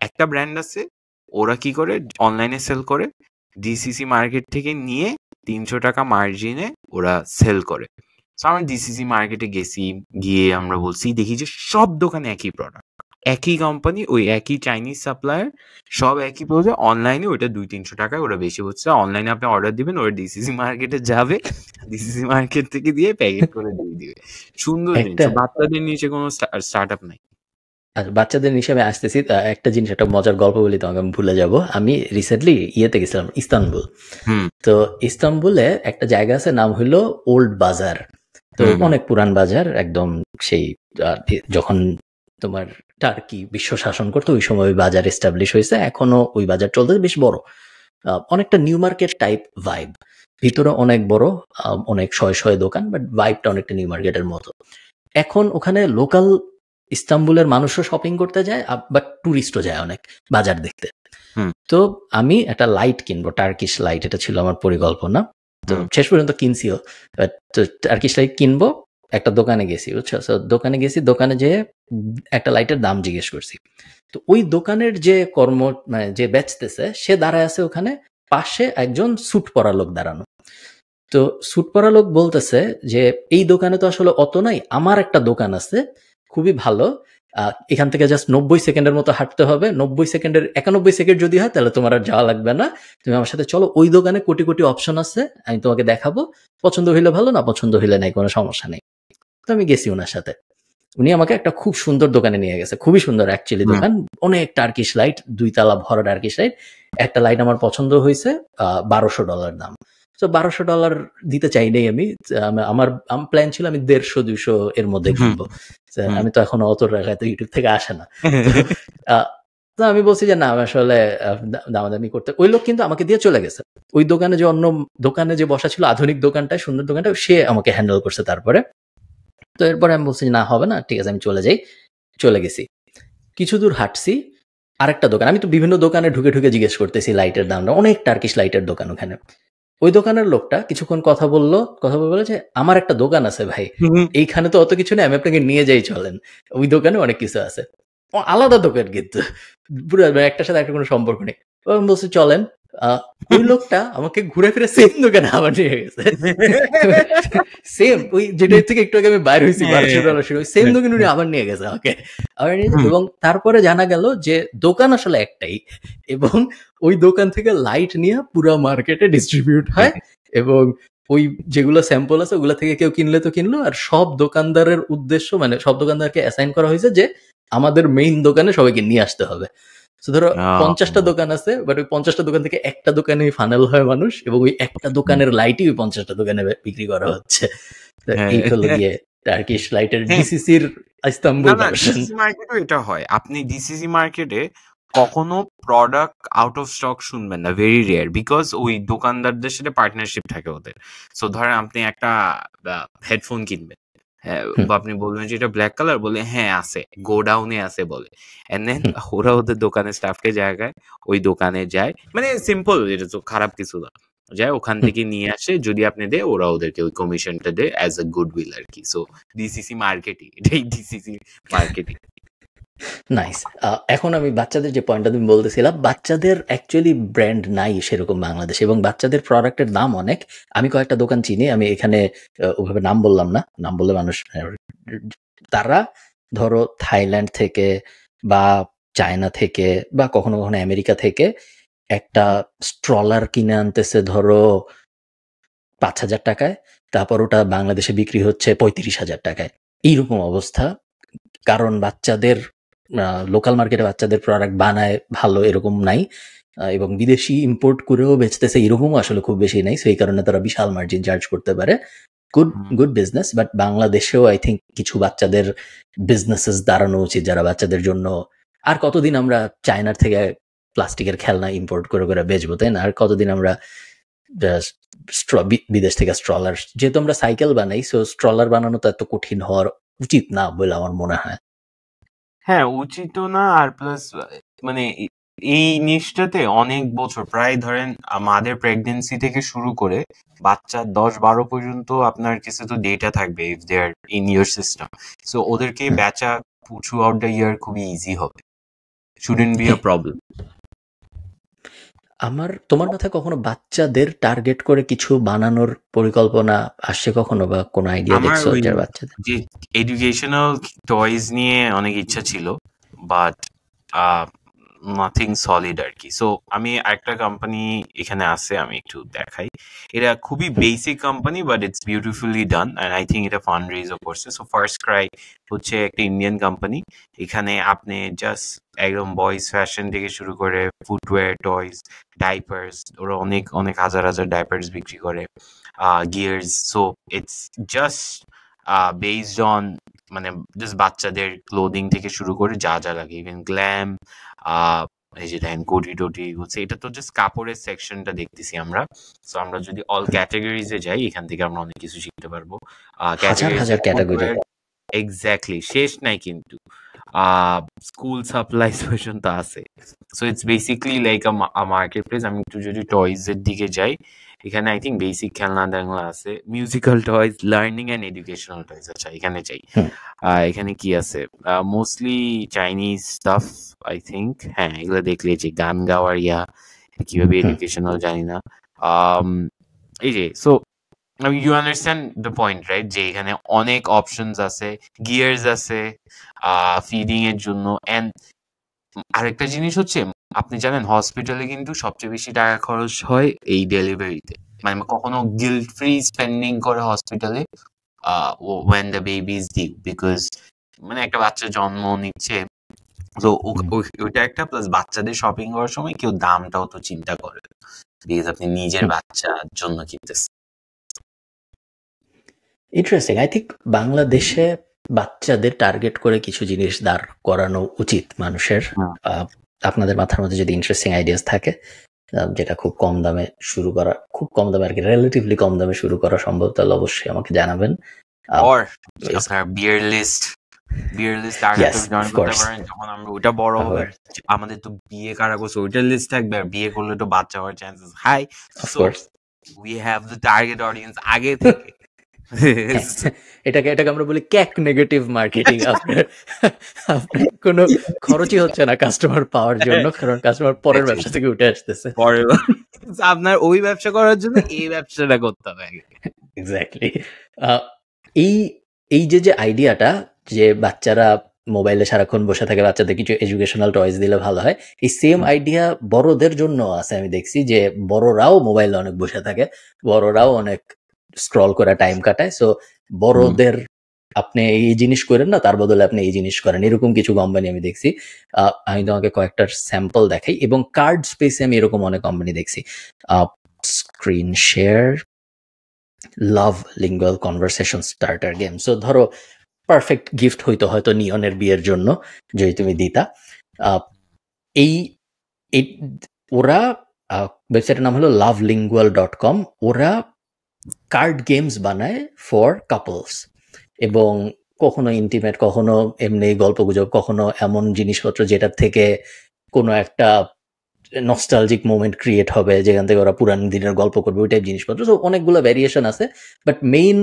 একটা ব্র্যান্ড আছে, ওরা কি করে অনলাইনে সেল করে, ডিসিসি মার্কেট থেকে নিয়ে 300 টাকা মার্জিনে ওরা সেল করে। সো আমরা ডিসিসি মার্কেটে গেছি, গিয়ে আমরা বলছি, দেখি যে সব দোকানে একই প্রোডাক্ট, একই কোম্পানি, ওই একই চাইনিজ সাপ্লায়ার, সব একই প্রোডাক্ট। অনলাইনে ওইটা 200-300 টাকায় ওরা বেশি হচ্ছে। অনলাইনে আপনি অর্ডার দিবেন, ওরা ডিসিসি মার্কেটে যাবে, ডিসিসি মার্কেট থেকে দিয়ে প্যাকেট করে দিয়ে দিবে। সুন্দর জিনিস। বাচ্চাদের নিচে কোনো স্টার্ট আপ নাই। আচ্ছা, বাচ্চাদের হিসেবে আসতেছি। একটা জিনিস, একটা মজার গল্প বলি, তোমাকে আমি ভুলে যাব। আমি রিসেন্টলি ইয়েতে গেছিলাম, ইস্তানবুল। তো ইস্তানবুলে একটা জায়গা আছে, নাম হইলো ওল্ড বাজার। তো অনেক পুরান বাজার, একদম সেই যখন তোমার টার্কি বিশ্ব শাসন করতো ওই সময় ওই বাজার এস্টাবলিশ হয়েছে। এখনো ওই বাজার চলতে বেশ বড়, অনেকটা নিউ মার্কেট টাইপ ভাইব। ভিতরে অনেক বড়, অনেক শয়ে দোকান, বাট ভাইবটা অনেকটা নিউ মার্কেটের মতো। এখন ওখানে লোকাল ইস্তাম্বুলের মানুষও শপিং করতে যায়, বাট টুরিস্টও যায় অনেক বাজার দেখতে। তো আমি একটা লাইট কিনবো, টার্কিশ লাইট, এটা ছিল আমার পরিকল্পনা। তো শেষ পর্যন্ত কিনছিও। টার্কিশ লাইট কিনবো, একটা দোকানে গেছি, বুঝছো? দোকানে গেছি, দোকানে যেয়ে একটা লাইটের দাম জিজ্ঞেস করছি। তো ওই দোকানের যে মানে যে বেচতেছে, সে দাঁড়ায় আছে ওখানে, পাশে একজন স্যুট পরা লোক দাঁড়ানো। তো স্যুট পরা লোক বলতেছে যে এই দোকানে তো আসলে অত নাই, আমার একটা দোকান আছে খুবই ভালো, এখান থেকে জাস্ট 90 সেকেন্ডের মতো হাঁটতে হবে, 90 সেকেন্ডের 91 সেকেন্ড যদি হয় তাহলে তোমার আর যাওয়া লাগবে না, তুমি আমার সাথে চলো, ওই দোকানে কোটি কোটি অপশন আছে, আমি তোমাকে দেখাবো, পছন্দ হইলে ভালো, না পছন্দ হইলে নাই, কোনো সমস্যা নেই। তো আমি গেছি ওনার সাথে, উনি আমাকে একটা খুব সুন্দর দোকানে নিয়ে গেছে, খুবই সুন্দর অ্যাকচুয়ালি দোকান, অনেক টার্কিশ লাইট, 2 তালা ভরা টার্কিশ লাইট। একটা লাইট আমার পছন্দ হয়েছে, $1200 দাম। তো $1200 দিতে চাই নাই আমি। আমার প্ল্যান ছিল আমি 150-200 এর মধ্যে কিনবো। আমি তো এখন অত টাকা তো ইউটিউব থেকে আসে না। তো আমি বলছি যে না, আমি আসলে দামাদামি করতে। ওই লোক কিন্তু আমাকে দিয়ে চলে গেছে। ওই দোকানে যে অন্য দোকানে যে বসা ছিল, আধুনিক দোকানটায়, সুন্দর দোকানটা, সে আমাকে হ্যান্ডেল করছে তারপরে। তো এরপরে আমি বলছি না, হবে না, ঠিক আছে আমি চলে যাই। চলে গেছি, কিছু দূর হাঁটছি, আরেকটা দোকান। আমি তো বিভিন্ন দোকানে ঢুকে ঢুকে জিজ্ঞেস করতেছি লাইটের দামটা, অনেক টার্কিশ লাইটের দোকান ওখানে। ওই দোকানের লোকটা কিছুক্ষণ কথা বললো যে আমার একটা দোকান আছে ভাই, এইখানে তো অত কিছু নেই, আমি আপনাকে নিয়ে যাই, চলেন, ওই দোকানে অনেক কিছু আছে। আলাদা দোকান কিন্তু পুরো একটার সাথে একটা কোনো সম্পর্ক নেই। আমি বলছি চলেন, ওই লোকটা আমাকে ঘুরে ফিরে সেম দোকানে আবার নিয়ে গেছে, সেম ওই যেটা থেকে একটু আগে আমি বাইর হয়েছি $1200, সেম দোকানে উনি আবার নিয়ে গেছে আমাকে, এবং তারপরে জানা গেল যে দোকান আসলে একটাই, এবং ওই দোকান থেকে লাইট নিয়ে পুরো মার্কেটে ডিস্ট্রিবিউট হয়, এবং ওই যেগুলো স্যাম্পল আছে ওগুলো থেকে কেউ কিনলে তো কিনলো, আর সব দোকানদারের উদ্দেশ্য, মানে সব দোকানদারকে অ্যাসাইন করা হয়েছে যে আমাদের মেইন দোকানে সবাইকে নিয়ে আসতে হবে। ধরো 50টা দোকান আছে, বাট ওই 50টা দোকান থেকে একটা দোকানে ফানেল হয় মানুষ, এবং ওই একটা দোকানের লাইটই ওই 50টা দোকানে বিক্রি করা হচ্ছে। এই হলো গিয়ে টার্কিশ লাইটের ডিসিসির ইস্তাম্বুল ভার্সন। মার্কেটে এটা হয়, আপনি ডিসিসি মার্কেটে কখনো প্রোডাক্ট আউট অফ স্টক শুনবেন না, ভেরি রেয়ার, বিকজ ওই দোকানদারদের সাথে পার্টনারশিপ থাকে ওদের। সো ধরেন আপনি একটা হেডফোন কিনবেন, বা আপনি বলবেন যে এটা ব্ল্যাক কালার, বলে হ্যাঁ আছে, গোডাউনে আছে বলে, এন্ড দেন ওরা ওদের দোকানের স্টাফকে জায়গায় ওই দোকানে যায়, মানে সিম্পল, এটা তো খারাপ কিছু না। যায়, ওখান থেকে নিয়ে আসে, যদি আপনি দেয় ওরা ওদেরকে ওই কমিশনটা দেয় অ্যাজ আ গুড উইল আর কি। সো ডিসিসি মার্কেটিং, এটাই ডিসিসি মার্কেটিং। নাইস। এখন আমি বাচ্চাদের যে পয়েন্টটা তুমি বলতেছিলাম, বাচ্চাদের অ্যাকচুয়ালি ব্র্যান্ড নাই সেরকম বাংলাদেশে, এবং বাচ্চাদের প্রোডাক্টের দাম অনেক। আমি কয়েকটা দোকান চিনি, আমি এখানে ওভাবে নাম বললাম না, নাম বললে মানুষ তারা ধরো থাইল্যান্ড থেকে বা চায়না থেকে বা কখনো কখনো আমেরিকা থেকে একটা স্ট্রলার কিনে আনতেছে ধরো 5,000 টাকায়, তারপর ওটা বাংলাদেশে বিক্রি হচ্ছে 35,000 টাকায়। এইরকম অবস্থা। কারণ বাচ্চাদের লোকাল মার্কেটে বাচ্চাদের প্রোডাক্ট বানায় ভালো এরকম নাই, এবং বিদেশি ইম্পোর্ট করেও বেচতেছে এরকমও আসলে খুব বেশি নাই। সেই কারণে তারা বিশাল মার্জিন চার্জ করতে পারে। গুড বিজনেস, বাট বাংলাদেশেও আই থিঙ্ক কিছু বাচ্চাদের বিজনেসেস দাঁড়ানো উচিত যারা বাচ্চাদের জন্য। আর কতদিন আমরা চায়নার থেকে প্লাস্টিকের খেলনা ইম্পোর্ট করে করে বেচবো, তাই না? আর কতদিন আমরা বিদেশ থেকে স্ট্রলার, যেহেতু আমরা সাইকেল বানাই, সো স্ট্রলার বানানো তো এত কঠিন হওয়ার উচিত না বলে আমার মনে হয়। হ্যাঁ, উচিত না। আর প্লাস মানে এই জিনিসটাতে অনেক বছর, প্রায় ধরেন মাদের প্রেগনেন্সি থেকে শুরু করে বাচ্চা 10-12 পর্যন্ত আপনার কাছে তো ডেটা থাকবে if they are in your system. So ওদেরকে বেচা থ্রু আউট দ্য ইয়ার খুবই ইজি হবে, শুডেন্ট বি আ প্রবলেম। তোমার মাথায় কখনো বাচ্চাদের টার্গেট করে কিছু বানানোর পরিকল্পনা আসছে কখনো, বা কোনো আইডিয়া আমার দেখছো ওই যার বাচ্চাদের? যে এডুকেশনাল টয়েস নিয়ে অনেক ইচ্ছা ছিল, বাট নাথিং সলিড আর কি। সো আমি একটা কোম্পানি এখানে আছে, আমি একটু দেখাই। এটা খুবই basic company, but it's beautifully done, and I think এটা ফান্ড রেজও করছে। সো ফার্স্ট ক্রাই হচ্ছে একটা ইন্ডিয়ান কোম্পানি। এখানে আপনি জাস্ট একদম বয়েজ ফ্যাশন থেকে শুরু করে ফুটওয়্যার, টয়স, ডাইপার্স, ওরা অনেক অনেক হাজার হাজার ডাইপার্স বিক্রি করে, gears. So it's just based on মানে জাস্ট বাচ্চাদের ক্লোদিং থেকে শুরু করে যা যা লাগে, ইভেন গ্ল্যাম, এই যে দেখেন কোটি টোটি হচ্ছে, এটা তো জাস্ট কাপড়ের সেকশনটা দেখতেছি আমরা। সো আমরা যদি অল ক্যাটাগরিজে যাই, এখান থেকে আমরা অনেক কিছু শিখতে পারবো। হাজার হাজার ক্যাটাগরি। এক্স্যাক্টলি, শেষ নাই কিন্তু। স্কুল সাপ্লাইজ পর্যন্ত আছে। So it's basically like a market place. আমি একটু যদি টয়েজ এর দিকে যাই, এখানে আই থিঙ্ক বেসিক খেলনা টেলনা আছে, musical toys, learning and educational toys. আচ্ছা, এখানে যাই। এখানে কি আছে? Mostly Chinese stuff I think. হ্যাঁ, এগুলো দেখলে যে গান গাওয়ার কিভাবে এডুকেশনাল জানি না। এই যে so you understand the point, right? যে এখানে অনেক অপশনস আছে, গিয়ার্স আছে ফিডিং এর জন্য। অ্যান্ড আরেকটা জিনিস হচ্ছে, আপনি জানেন হসপিটালে কিন্তু সবচেয়ে বেশি টাকা খরচ হয় এই ডেলিভারিতে। মানে কখনো গিল্ট ফ্রি স্পেন্ডিং করে হসপিটালে when the baby is due, because মানে একটা বাচ্চা জন্ম নিচ্ছে, তো ওইটা একটা। প্লাস বাচ্চাদের শপিং করার সময় কেউ দামটাও তো চিন্তা করে, বিকজ আপনি নিজের বাচ্চার জন্য কিনতেছেন। ইন্টারেস্টিং। আই থিঙ্ক বাংলাদেশে বাচ্চাদের টার্গেট করে কিছু জিনিস দাঁড় করানো উচিত মানুষের। আপনাদের মাথার মধ্যে যদি ইন্টারেস্টিং আইডিয়াস থাকে, যেটা খুব কম দামে শুরু করা, খুব কম দামে আর কি, রিলেটিভলি কম দামে শুরু করা সম্ভব, তাহলে অবশ্যই আমাকে জানাবেন। আর আপনার বিয়ার লিস্ট জয়েন করতে পারেন। যখন আমরা ওটা বড় হবে, আমাদের তো বিয়ে কারা করছে ওইটার লিস্ট থাকবে, আর বিয়ে করলে তো বাচ্চা হওয়ার chances high. So we have the target audience আগে থেকে। এটাকে আমরা বলি ক্যাক নেগেটিভ মার্কেটিং। আপনার কোনো খরচই হচ্ছে না কাস্টমার পাওয়ার জন্য, কারণ কাস্টমার পরের ব্যবসা থেকে উঠে আসতেছে। আপনার ওই ব্যবসা করার জন্য এই ব্যবসাটা করতে হবে। এক্স্যাক্টলি। এই যে আইডিয়াটা যে বাচ্চারা মোবাইলে সারাক্ষণ বসে থাকে, বাচ্চাদের কিছু এডুকেশনাল টয়েস দিলে ভালো হয়, এই সেম আইডিয়া বড়দের জন্য আছে। আমি দেখছি যে বড়রাও মোবাইলে অনেক বসে থাকে, বড়রাও অনেক স্ক্রল করে টাইম কাটায়। সো বড়দের আপনি এই জিনিস করেন না, তার বদলে আপনি এই জিনিস করেন, এরকম কিছু কোম্পানি আমি দেখছি। আমি তোমাকে কয়েকটা স্যাম্পল দেখাই, এবং কার্ড স্পেসে আমি এরকম অনেক কোম্পানি দেখছি। Screen share, love lingual conversation starter game. So ধরো পারফেক্ট গিফট হইতো হয়তো নিয়নের বিয়ের জন্য যদি তুমি দিতা। ওরা ওয়েবসাইটের নাম হলো lovelingual.com। ওরা কার্ড গেমস বানায় ফর কাপলস, এবং কখনো ইন্টিমেট, কখনো এমনি গল্পগুজব, কখনো এমন জিনিসপত্র যেটার থেকে কোনো একটা নস্টালজিক মোমেন্ট ক্রিয়েট হবে, যেখান থেকে ওরা পুরান দিনের গল্প করবে, ওই টাইপ জিনিসপত্র। তো অনেকগুলো ভ্যারিয়েশন আছে, বাট মেইন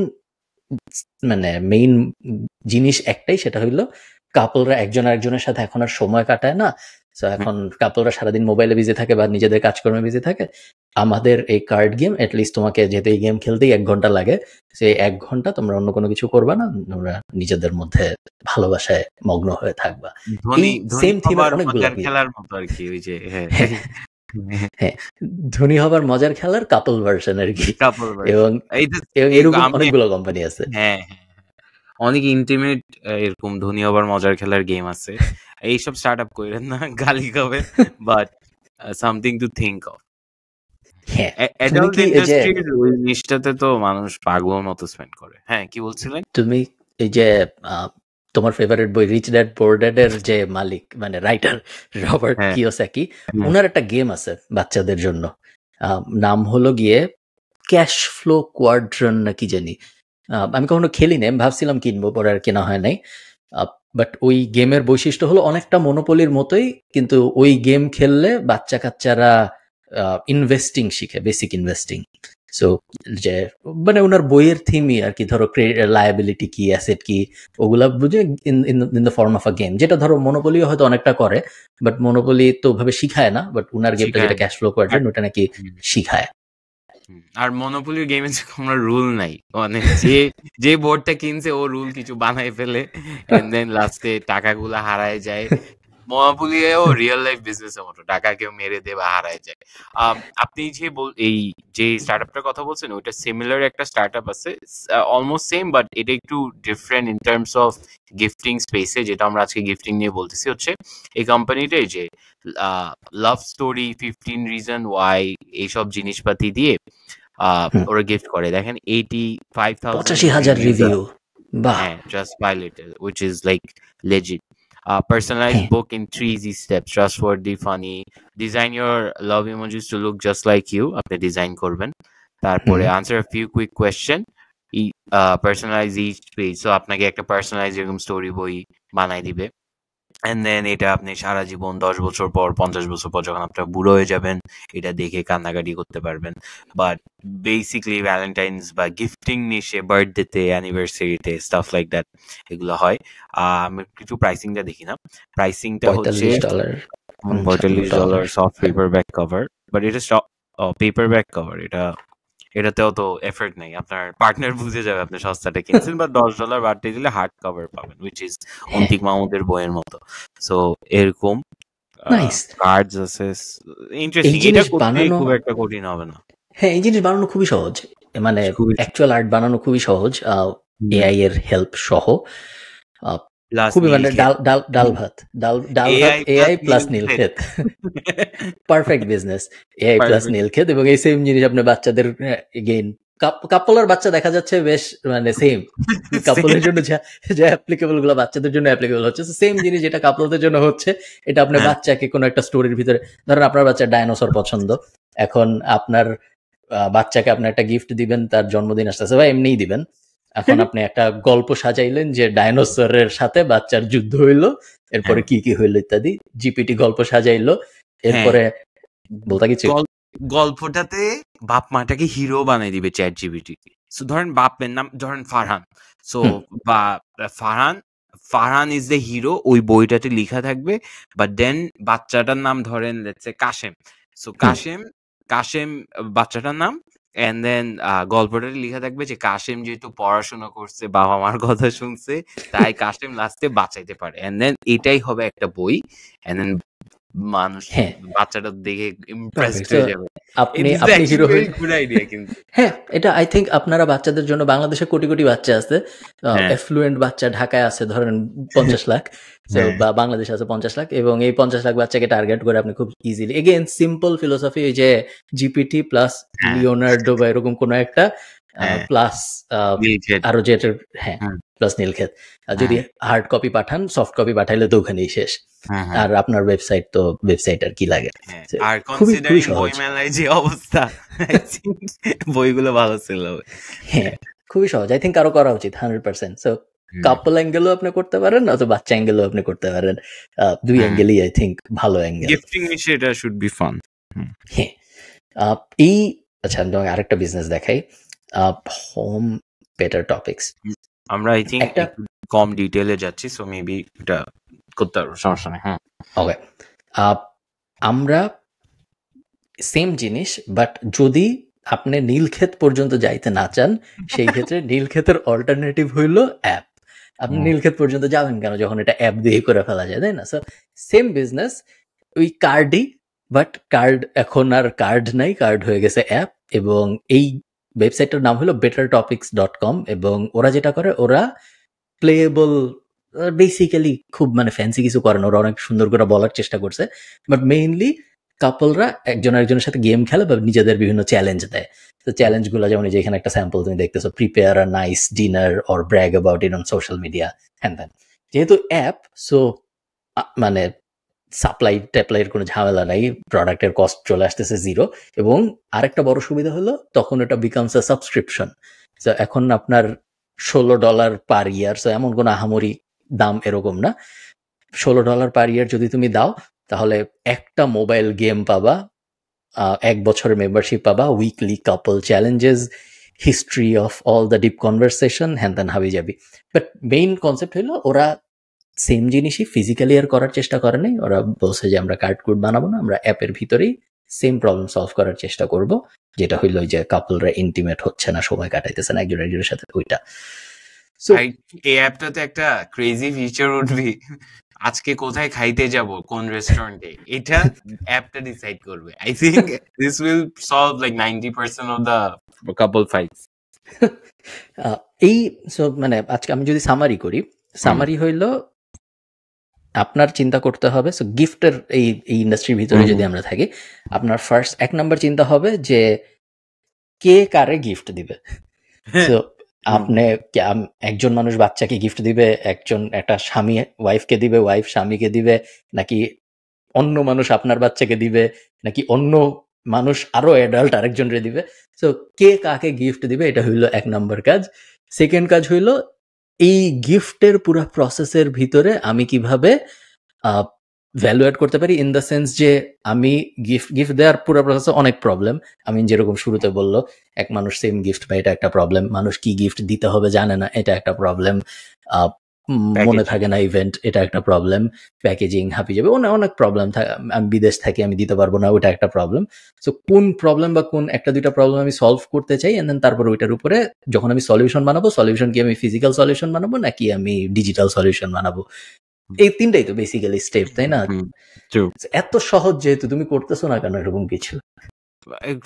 জিনিস একটাই, সেটা হইলো কাপলরা একজন আরেকজনের সাথে এখন আর সময় কাটায় না। তো এখন কাপলরা সারাদিন মোবাইলে বিজি থাকে বা নিজেদের কাজকর্মে বিজি থাকে। আমাদের এই কার্ড গেম, এটলিস্ট তোমাকে যেহেতু এই গেম খেলতেই 1 ঘন্টা লাগে, সেই 1 ঘন্টা তোমরা অন্য কোনো কিছু করবা না, তোমরা নিজেদের মধ্যে ভালোবাসায় মগ্ন হয়ে থাকবা। এই সেম থিমের অনেকগুলো খেলার মতো আর কি, ওই যে হ্যাঁ, ধনী হবার মজার খেলার কাপল ভার্সন আর কি। এবং এরকম অনেকগুলো কোম্পানি আছে। হ্যাঁ, অনেক ইন্টিমেট এরকম ধনী হবার মজার খেলার গেম আছে। এইসব স্টার্ট আপ করেন না, গালি খাবে, but something to think of. Adult ইন্ডাস্ট্রির ওই জিনিসটাতে তো মানুষ পাগল মতো স্পেন্ড করে। হ্যাঁ, কি বলছিলেন তুমি? এই যে তোমার ফেভারিট বই রিচ ড্যাড পুয়ার ড্যাড এর যে মালিক, মানে রাইটার রবার্ট কিওসাকি, ওনার একটা গেম আছে বাচ্চাদের জন্য, নাম হলো গিয়ে ক্যাশ ফ্লো কোয়াড্রন না কি জানি। আমি কখনো খেলি নাই, ভাবছিলাম কিনবো, পরে আর কেনা হয় নাই। বাট ওই গেমের বৈশিষ্ট্য হলো অনেকটা মনোপলির মতোই, কিন্তু ওই গেম খেললে বাচ্চা কাচ্চারা ইনভেস্টিং শিখে, বেসিক ইনভেস্টিং। সো যে মানে ওনার বইয়ের থিমই আর কি, ধরো লায়াবিলিটি কি, অ্যাসেট কি, ওগুলা বুঝে in the form of a game. যেটা ধরো মনোপলিও হয়তো অনেকটা করে, বাট মনোপলি তো ওভাবে শিখায় না, বাট ওনার গেমটা যেটা ক্যাশ ফ্লো কোয়াড্রেন্ট, ওটা নাকি শিখায়। আর মনোপলির গেমে কোনো রুল নাই, মানে যে বোর্ডটা কিনছে ও রুল কিছু বানাই ফেলে, এন্ড দেন লাস্টে টাকাগুলো হারায় যায়। মনোপলিও রিয়েল লাইফ বিজনেসের মতো, টাকা কেউ মেরে দেয় বা হারায় যায়। আপনি এই যে স্টার্টআপটার কথা বলছেন, ওইটা সিমিলার একটা স্টার্টআপ আছে, অলমোস্ট সেম, বাট এটা একটু different in terms of gifting স্পেসে, যেটা আমরা আজকে গিফটিং নিয়ে বলতেছি। হচ্ছে এই কোম্পানিটাই যে লাভ স্টোরি, 15 রিজন ওয়াই, এইসব জিনিসপাতি দিয়ে ওরা গিফট করে। দেখেন 85,000 রিভিউ, হ্যাঁ, just pilot, which is like legit. Personalized book in 3 easy steps, trustworthy, funny. Design your love emojis to look just like you. আপনি ডিজাইন করবেন, তারপরে answer a few quick question, personalize each page. So আপনাকে একটা personalized এরকম story বই বানাই দিবে। And then এটা আপনি সারা জীবন 10 বছর পর, 50 বছর পর যখন আপনার বুড়ো হয়ে যাবেন, এটা দেখে কান্নাকাটি করতে পারবেন। বাট বেসিক্যালি ভ্যালেন্টাইন্স বা গিফটিং নিশে, বার্থডেতে, অ্যানিভার্সারিতে, স্টাফ লাইক দ্যাট, এগুলো হয়। আমি কিছু প্রাইসিংটা দেখি না, প্রাইসিংটা হচ্ছে $45 soft paper back cover. But এটা পেপার ব্যাক কভার, এটাতেও তো এফর্ট নেই, আপনার পার্টনার বুঝে যাবে আপনি সস্তাটা কিনছেন। বা $10 বাড়তে দিলে হার্ড কভার পাবেন, উইচ ইজ অন্তিক মাহমুদের বইয়ের মতো। সো এরকম কার্ডস আছে, ইন্টারেস্টিং। এটা করতে খুব একটা কঠিন হবে না। হ্যাঁ, এই জিনিস বানানো খুবই সহজ, মানে অ্যাকচুয়াল আর্ট বানানো খুবই সহজ, এআই এর হেল্প সহ। খুবই মানে ডাল ভাত AI plus Nilkhet, perfect business, AI plus Nilkhet. এবং এই সেম জিনিস আপনার বাচ্চাদের এগেইন কাপলের বাচ্চা দেখা যাচ্ছে বেশ মানে সেম, কাপলের জন্য যা অ্যাপ্লিকেবল গুলো বাচ্চাদের জন্য অ্যাপ্লিকেবল হচ্ছে, সেম জিনিস যেটা কাপলদের জন্য হচ্ছে, এটা আপনার বাচ্চাকে কোনো একটা স্টোরির ভিতরে, ধরেন আপনার বাচ্চা ডাইনোসর পছন্দ, এখন আপনার বাচ্চাকে আপনি একটা গিফট দিবেন, তার জন্মদিন আসতেছে বা এমনিই দিবেন, এখন আপনি একটা গল্প সাজাইলেন যে ডাইনোসরের সাথে বাচ্চার যুদ্ধ হইলো, এরপরে কি কি হইলো ইত্যাদি, জিপিটি গল্প সাজাইলো, এরপরে বলতে কিছু গল্পটাতে বাপ মাটাকে হিরো বানাই দিবে চ্যাট জিপিটি। সো ধরেন বাপের নাম ধরেন ফারহান, সো বা ফারহান ইজ দ্য হিরো, ওই বইটাতে লেখা থাকবে। বাট দেন বাচ্চাটার নাম ধরেন let's say Kashem, so Kashem বাচ্চাটার নাম, এন্ড দেন গল্পটাতে লেখা থাকবে যে কাশেম যেহেতু পড়াশোনা করছে, বাবা মার কথা শুনছে, তাই কাশেম লাস্টে বাঁচাইতে পারে। এন্ড দেন এটাই হবে একটা বই, এন্ড দেন মানুষ বাচ্চাটা দেখে ইমপ্রেসড হয়ে যাবে। আপনি হিরো হয়ে, গুড আইডিয়া কিন্তু। হ্যাঁ, এটা আই থিংক আপনারা বাচ্চাদের জন্য, বাংলাদেশে কোটি কোটি বাচ্চা আছে, এফ্লুয়েন্ট বাচ্চা ঢাকায় আছে ধরেন 50 লাখ, বা বাংলাদেশে আছে 50 লাখ, এবং এই 50 লাখ বাচ্চাকে টার্গেট করে আপনি খুব ইজিলি, এগেইন সিম্পল ফিলোসফি, এই যে জিপিটি প্লাস লিওনার্ডো বা এরকম কোন একটা প্লাস আরো যেটা, হ্যাঁ প্লাস নীলক্ষেত, যদি হার্ড কপি পাঠান, সফট কপি পাঠাইলে তো ওখানেই শেষ। আর আপনার ওয়েবসাইট তো ওয়েবসাইট আর কি লাগে। আর কনসিডারিং বইমেলায় যে অবস্থা, বইগুলো ভালো ছিল। হ্যাঁ, খুবই সহজ, আই থিংক আরো করা উচিত 100%। সো কাপল অ্যাঙ্গেলও আপনি করতে পারেন অথবা বাচ্চা অ্যাঙ্গেলও আপনি করতে পারেন। দুই অ্যাঙ্গেলই আই থিঙ্ক ভালো অ্যাঙ্গেল। গিফটিং বিষয়ে এটা শুড বি ফান। হ্যাঁ, এই আচ্ছা আমি তোমাকে আরেকটা বিজনেস দেখাই, হোম বেটার টপিক্স। আমরা আই থিঙ্ক একটা কম ডিটেইলে যাচ্ছি, সো মেবি এটা করতে পারবো, সমস্যা নেই। হ্যাঁ, ওকে, আমরা সেম জিনিস বাট যদি আপনি নীলক্ষেত পর্যন্ত যাইতে না চান সেই ক্ষেত্রে নীলক্ষেতের অল্টারনেটিভ হইল অ্যাপ। আপনি নীলক্ষেত পর্যন্ত যাবেন কেন যখন এটা অ্যাপ দিয়ে করে ফেলা যায়, তাই না? সো সেম বিজনেস, ওই কার্ডই, বাট কার্ড এখন আর কার্ড নাই, কার্ড হয়ে গেছে অ্যাপ। এবং এই ওয়েবসাইটটার নাম হলো bettertopics.com এবং ওরা যেটা করে ওরা প্লেয়েবল, বেসিক্যালি খুব মানে ফ্যান্সি কিছু করে না, ওরা অনেক সুন্দর করে বলার চেষ্টা করছে, বাট মেইনলি কাপলরা একজন আরেকজনের সাথে গেম খেলে বা নিজেদের বিভিন্ন চ্যালেঞ্জ দেয়। তো চ্যালেঞ্জগুলো যেমন এই যে এখানে একটা স্যাম্পল তুমি দেখতেছো, prepare a nice dinner or brag about it on social media hand than. যেহেতু অ্যাপ, সো মানে সাপ্লাই ট্যাপ্লাইয়ের কোনো ঝামেলা নাই, প্রোডাক্টের কস্ট চলে আসতেছে জিরো। এবং আরেকটা বড় সুবিধা হলো তখন এটা বিকামস আ সাবস্ক্রিপশন। সো এখন আপনার $16 পার ইয়ার, সো এমন কোনো আহামরি দাম এরকম না। $16 পার ইয়ার যদি তুমি দাও তাহলে একটা মোবাইল গেম পাবা, 1 বছরের মেম্বারশিপ পাবা, weekly couple challenges, history of all the deep conversation, হ্যান ত্যান হাবি যাবি। বাট মেইন কনসেপ্ট হলো ওরা সেম জিনিসই ফিজিক্যালি আর করার চেষ্টা করে নাই। ওরা বলছে যে আমরা কার্ড কোড বানাবো না, আমরা অ্যাপের ভিতরেই সেম প্রবলেম সলভ করার চেষ্টা করব, যেটা হইলো যে কাপলরা ইন্টিমেট হচ্ছে না, সময় কাটাইতেছে না একজন একজনের সাথে, ওইটা। সো এই অ্যাপটাতে একটা ক্রেজি ফিচার উঠবি, আজকে কোথায় খাইতে যাব, কোন রেস্টুরেন্টে, এটা অ্যাপটা ডিসাইড করবে। I think this will solve like 90% of the couple fights. এই সো মানে আজকে আমি যদি সামারি করি, সামারি হইলো আপনার চিন্তা করতে হবে, সো গিফটের এই ইন্ডাস্ট্রির ভিতরে যদি আমরা থাকি, আপনার ফার্স্ট 1 নাম্বার চিন্তা হবে যে কে কারে গিফট দিবে। সো আপনি একজন মানুষ বাচ্চাকে গিফট দিবে, একটা স্বামী ওয়াইফকে দিবে, ওয়াইফ স্বামীকে দিবে, নাকি অন্য মানুষ আপনার বাচ্চাকে দিবে, নাকি অন্য মানুষ আরো অ্যাডাল্ট আরেকজনরে দিবে। সো কে কাকে গিফট দিবে, এটা হইলো 1 নাম্বার কাজ। সেকেন্ড কাজ হইলো এই গিফটের পুরো প্রসেসের ভিতরে আমি কিভাবে ভ্যালু অ্যাড করতে পারি, ইন দ্য সেন্স যে আমি গিফট দেওয়ার পুরো প্রসেসে অনেক প্রবলেম। আমি যেরকম শুরুতে বললো এক মানুষ সেম গিফট পায়, এটা একটা প্রবলেম। মানুষ কি গিফট দিতে হবে জানে না, এটা একটা প্রবলেম। মনে থাকে না ইভেন্ট, এটা একটা প্রবলেম। প্যাকেজিং হাঁপি যাবে, অনেক প্রবলেম থাকে। আমি বিদেশ থাকি, আমি দিতে পারবো না, ওটা একটা প্রবলেম। সো কোন প্রবলেম বা কোন একটা দুইটা প্রবলেম আমি সলভ করতে চাই, এন্ড দেন তারপর ওইটার উপরে যখন আমি সলিউশন বানাবো, সলিউশন কি আমি ফিজিক্যাল সলিউশন বানাবো নাকি আমি ডিজিটাল সলিউশন বানাবো, এই তিনটাই তো বেসিক্যালি স্টেপ, তাই না? এত সহজ যেহেতু তুমি করতেছো না কেন এরকম কিছু?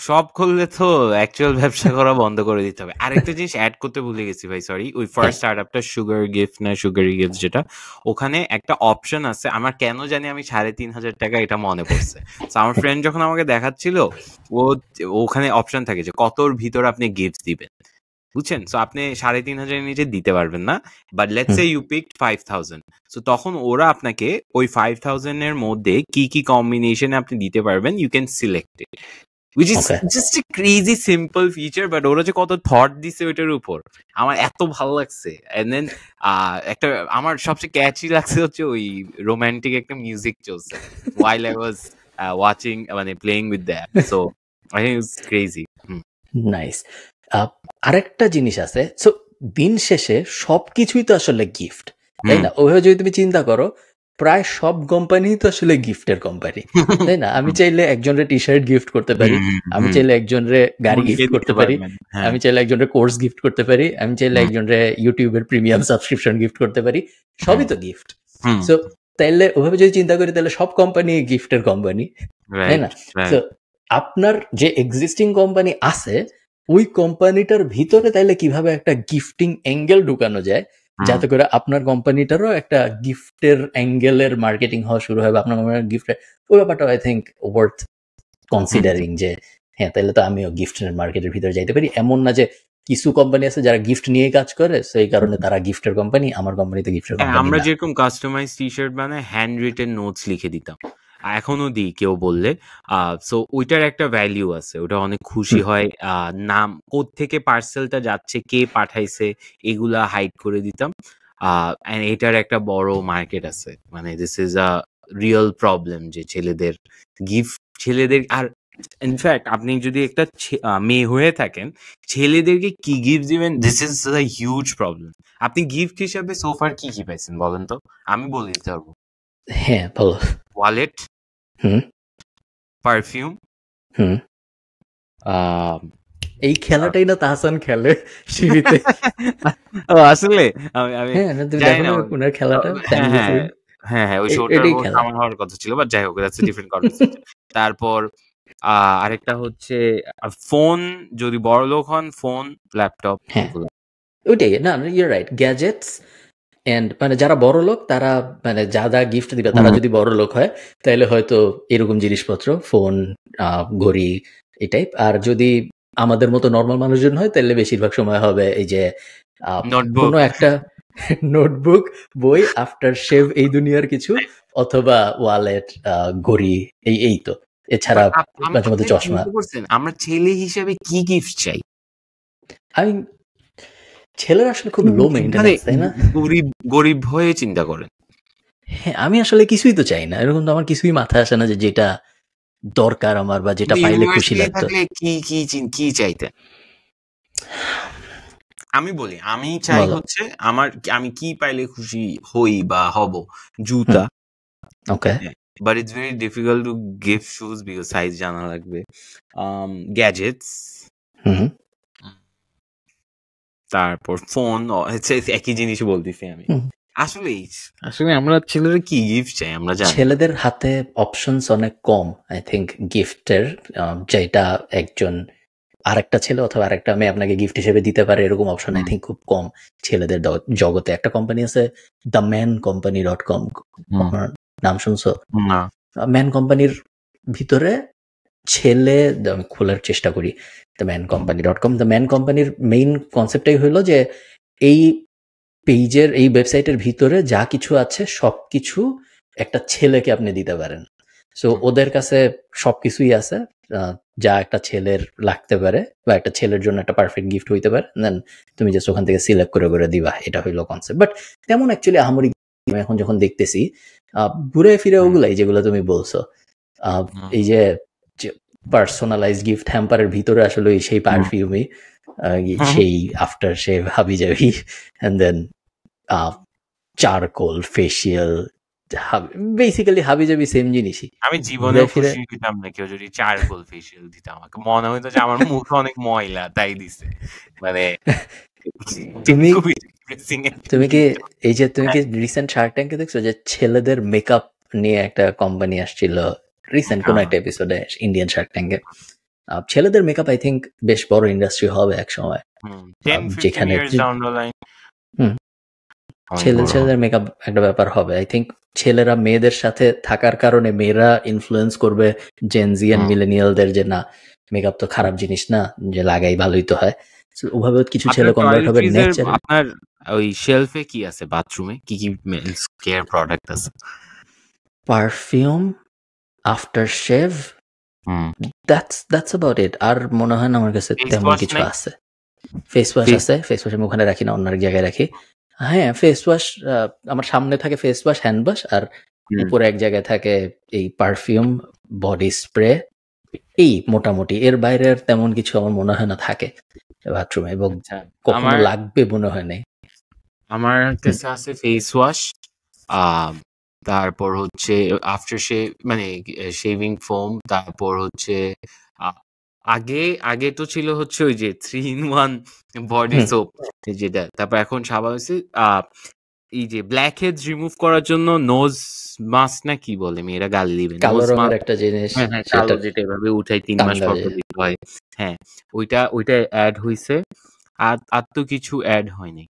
সব করলে তো অ্যাকচুয়াল ব্যবসা করা বন্ধ করে দিতে হবে। আরেকটা জিনিস অ্যাড করতে ভুলে গেছি ভাই, সরি। ওই ফার্স্ট স্টার্টআপটা সুগার গিফট না সুগারি গিফট, যেটা ওখানে একটা অপশন আছে, আমার কেন জানি আমি 3,500 টাকা এটা মনে পড়ছে। আমার ফ্রেন্ড যখন আমাকে দেখাচ্ছিল, ওখানে অপশন থাকে যে কতর ভিতর আপনি গিফট দিবেন, বুঝছেন? সো আপনি 3,500 নিচে দিতে পারবেন না, but let's say you picked 5,000। সো তখন ওরা আপনাকে ওই 5,000 এর মধ্যে কি কি কম্বিনেশনে আপনি দিতে পারবেন, you can select it, which is just a crazy simple feature, but ওরা যে কত থট দিছে ওইটার উপর আমার এত ভালো লাগছে। and then একটা আমার সবচেয়ে ক্যাচি লাগছে হচ্ছে ওই রোমান্টিক একটা মিউজিক চলছে while I was watching, মানে playing with the app, so I think it's crazy. Nice. আরেকটা জিনিস আছে, সো দিন শেষে সবকিছুই তো আসলে গিফট, তাই না? ওইভাবে যদি তুমি চিন্তা করো, প্রায় সব কোম্পানি তো আসলে গিফটের কোম্পানি, তাই না? আমি চাইলে একজনের টি শার্ট গিফট করতে পারি, আমি চাইলে একজনের গাড়ি গিফট করতে পারি, আমি চাইলে একজনের কোর্স গিফট করতে পারি, আমি চাইলে একজনের ইউটিউবের প্রিমিয়াম সাবস্ক্রিপশন গিফট করতে পারি, সবই তো গিফট। সো তাইলে ওইভাবে যদি চিন্তা করি তাহলে সব কোম্পানি গিফটের কোম্পানি, তাই না? তো আপনার যে এক্সিস্টিং কোম্পানি আছে ওই কোম্পানিটার ভিতরে তাইলে কিভাবে একটা গিফটিং অ্যাঙ্গেল ঢুকানো যায় যাতে করে আপনার কোম্পানিটারও একটা গিফটের অ্যাঙ্গেলের মার্কেটিং হওয়া শুরু হবে, আপনার গিফটের ওই ব্যাপারটা আই থিঙ্ক ওয়ার্থ কনসিডারিং, যে হ্যাঁ তাহলে তো আমিও গিফটের মার্কেটের ভিতরে যাইতে পারি। এমন না যে কিছু কোম্পানি আছে যারা গিফট নিয়ে কাজ করে, সেই কারণে তারা গিফটের কোম্পানি, আমার কোম্পানিতে গিফটের কোম্পানি। আমরা যেরকম কাস্টমাইজ টি শার্ট বানায় হ্যান্ড রিটেন নোটস লিখে দিতাম, এখনো দিই কেউ বললে। সো ওইটার একটা ভ্যালিউ আছে, ওটা অনেক খুশি হয়। নাম, কোত্থেকে পার্সেলটা যাচ্ছে, কে পাঠাইছে, এগুলা হাইড করে দিতাম। and এটার একটা বড় মার্কেট আছে, মানে this is a real problem যে ছেলেদের আর ইনফ্যাক্ট আপনি যদি একটা মেয়ে হয়ে থাকেন, ছেলেদেরকে কি গিফট দিবেন, this is a huge problem. আপনি গিফট হিসাবে সোফার কি কি পাইছেন বলেন তো, আমি বলে দিতে পারবো। হ্যাঁ বলো। ওয়ালেট, হুম পারফিউম, হুম এই খেলাটাই না তাহসান খেলে সিঁড়িতে। আসলে আমি হ্যাঁ তুমি জানি দেখো না না কোনার খেলাটা, ফ্যামিলি ফ্রেন্ড, হ্যাঁ ওই শোটার এটাই খেলা। আমার হওয়ার কথা ছিল, বাট যাই হোক, দ্যাটস এ ডিফারেন্ট কনভারসেশন। তারপর আরেকটা হচ্ছে ফোন, যদি বড় লোক হন, ফোন, ল্যাপটপ, হ্যাঁ এগুলো। ওইটাই না, ইউর রাইট, গ্যাজেটস এন্ড মানে যারা বড় লোক তারা মানে যা গিফট দিবে, তারা যদি বড় লোক হয় তাহলে হয়তো এরকম জিনিসপত্র, ফোন, ঘড়ি, এই টাইপ। আর যদি আমাদের মতো নর্মাল মানুষজন হয় তাহলে বেশিরভাগ সময় হবে এই যে নোটবুক, কোনো একটা নোটবুক, বই, আফটার শেভ, এই দুনিয়ার কিছু, অথবা ওয়ালেট, ঘড়ি, এই তো। এছাড়া মাঝে মধ্যে চশমা। আমরা ছেলে হিসেবে কি গিফট চাই? আমি ছেলেরা আসলে খুব লো মেইনটেনেন্স, তাই না? গরিব হয়ে চিন্তা করেন। হ্যাঁ আমি আসলে কিছুই তো চাই না, এরকম তো আমার কিছুই মাথায় আসে না যে যেটা দরকার আমার বা যেটা পাইলে খুশি লাগতো। কি চাইতেন? আমি বলি, আমি চাই হচ্ছে আমি কি পাইলে খুশি হই বা হব, জুতা। Okay, but it's very difficult to give shoes because size জানা লাগবে। গ্যাজেটস, তারপর ফোন, একই জিনিস বলতেছি আমি। আসলে আমরা ছেলেরা কি গিফট চাই আমরা জানি। ছেলেদের হাতে অপশনস অনেক কম আই থিঙ্ক গিফটের, যেটা একজন আরেকটা ছেলে অথবা আরেকটা মেয়ে আপনাকে গিফট হিসেবে দিতে পারে, এরকম অপশন আই থিঙ্ক খুব কম ছেলেদের জগতে। একটা কোম্পানি আছে themancompany.com, নাম শুনছো? ম্যান কোম্পানির ভিতরে ছেলে, আমি খোলার চেষ্টা করি themancompany.com। দ্য ম্যান কোম্পানির মেইন কনসেপ্টটাই হলো যে এই পেজের, এই ওয়েবসাইটের ভিতরে যা কিছু আছে সবকিছু একটা ছেলেকে আপনি দিতে পারেন। সো ওদের কাছে সবকিছুই আছে যা একটা ছেলের লাগতে পারে বা একটা ছেলের জন্য একটা পারফেক্ট গিফট হইতে পারে, দেন তুমি জাস্ট ওখান থেকে সিলেক্ট করে করে দিবা, এটা হইলো কনসেপ্ট। বাট তেমন অ্যাকচুয়ালি আহামরি এখন যখন দেখতেছি ঘুরে ফিরে ওগুলাই যেগুলো তুমি বলছো, এই যে পার্সোনালাইজ গিফট হ্যাম্পারের ভিতরে আসলে সেই পারফিউমই, সেই আফটার শেভ, হাবি জাবি, and then charcoal, facial, basically হাবি জাবি সেম জিনিসই। আমি জীবনে খুশি হইতাম না কেউ যদি চারকোল ফেসিয়াল দিত, আমাকে মনে হইতো যে আমার মুখ অনেক ময়লা তাই দিছে। মানে তুমি কি এই যে তুমি কি রিসেন্ট শার্ক ট্যাঙ্কে দেখছো যে ছেলেদের মেকআপ নিয়ে একটা কোম্পানি আসছিল রিসেন্ট কোন একটা এপিসোডে ইন্ডিয়ান শার্ক ট্যাঙ্কে? ছেলেদের মেকআপ আই থিঙ্ক বেশ বড় ইন্ডাস্ট্রি হবে এক সময়, যেখানে ছেলেদের মেকআপ একটা ব্যাপার হবে। আই থিঙ্ক ছেলেরা মেয়েদের সাথে থাকার কারণে মেয়েরা ইনফ্লুয়েন্স করবে জেনজি এন্ড মিলেনিয়ালদের যে না মেকআপ তো খারাপ জিনিস না, যে লাগাই ভালোই তো হয়। ওভাবে কিছু ছেলে কনভার্ট হবে নেচারে। আপনার ওই শেলফে কি আছে বাথরুমে, কি কি মেন্স কেয়ার প্রোডাক্ট আছে? Perfume, after shave, that's about it. আর মনে হয় না আমার কাছে তেমন কিছু আছে। ফেস ওয়াশ আছে, ফেস ওয়াশ আমি ওখানে রাখি না, অন্য এক জায়গায় রাখি। হ্যাঁ ফেস ওয়াশ আমার সামনে থাকে, ফেস ওয়াশ, হ্যান্ড ওয়াশ, আর উপরে এক জায়গায় থাকে এই পারফিউম, বডি স্প্রে, এই মোটামুটি। এর বাইরে তেমন কিছু আমার মনে হয় না থাকে বাথরুমে, এবং কখনো লাগবে মনে হয় নাই। আমার কাছে আছে ফেস ওয়াশ, তারপর হচ্ছে আফটার শেভ মানে শেভিং ফোম, তারপর হচ্ছে আগে তো ছিল হচ্ছে ওই যে 3-in-1 বডি সোপ যেটা, তারপর এখন সাবান হচ্ছে এই যে ব্ল্যাক হেডস রিমুভ করার জন্য নোজ মাস্ক না কি বলে, মেয়েরা গালি দিবে, কালো রঙের একটা জিনিস, কালো যেটা এভাবে উঠাই 3 মাস পর দিতে হয়। হ্যাঁ ওইটা অ্যাড হইছে, আর তো কিছু অ্যাড হয়নি,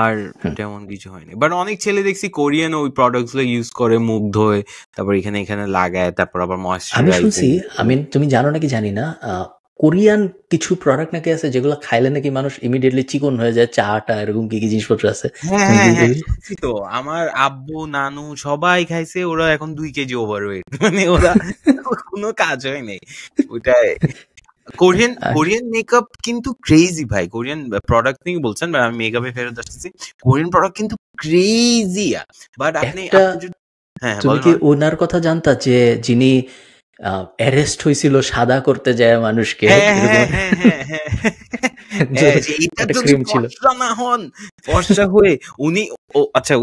আর তেমন কিছু হয়নি। বাট অনেক ছেলে দেখছি কোরিয়ান ওই প্রোডাক্টস গুলো ইউজ করে, মুখ ধোয়, তারপর এখানে লাগায়, তারপর আবার ময়েশ্চারাইজ। আমি শুনছি, তুমি জানো নাকি জানি না, কোরিয়ান কিছু প্রোডাক্ট নাকি আছে যেগুলো খাইলে নাকি মানুষ ইমিডিয়েটলি চিকন হয়ে যায়, চাটা এরকম কি কি জিনিসপত্র আছে। তো আমার আব্বু নানু সবাই খাইছে, ওরা এখন 2 কেজি ওভারওয়েট, মানে ওরা কোনো কাজ হয় নাই ওইটাই। কোরিয়ান মেকআপ কিন্তু ক্রেজি ভাই। কোরিয়ান প্রোডাক্ট নিয়ে বলছেন, আমি মেকআপে ফেরত আসতেছি। কোরিয়ান প্রোডাক্ট কিন্তু ক্রেজি। বাট আপনি হ্যাঁ, তুমি কি ওনার কথা জানতা যে যিনি অ্যারেস্ট হয়েছিল সাদা করতে যায় মানুষকে, এইটা যদি ফর্সা না হন, ফর্সা হয়ে উনি আচ্ছা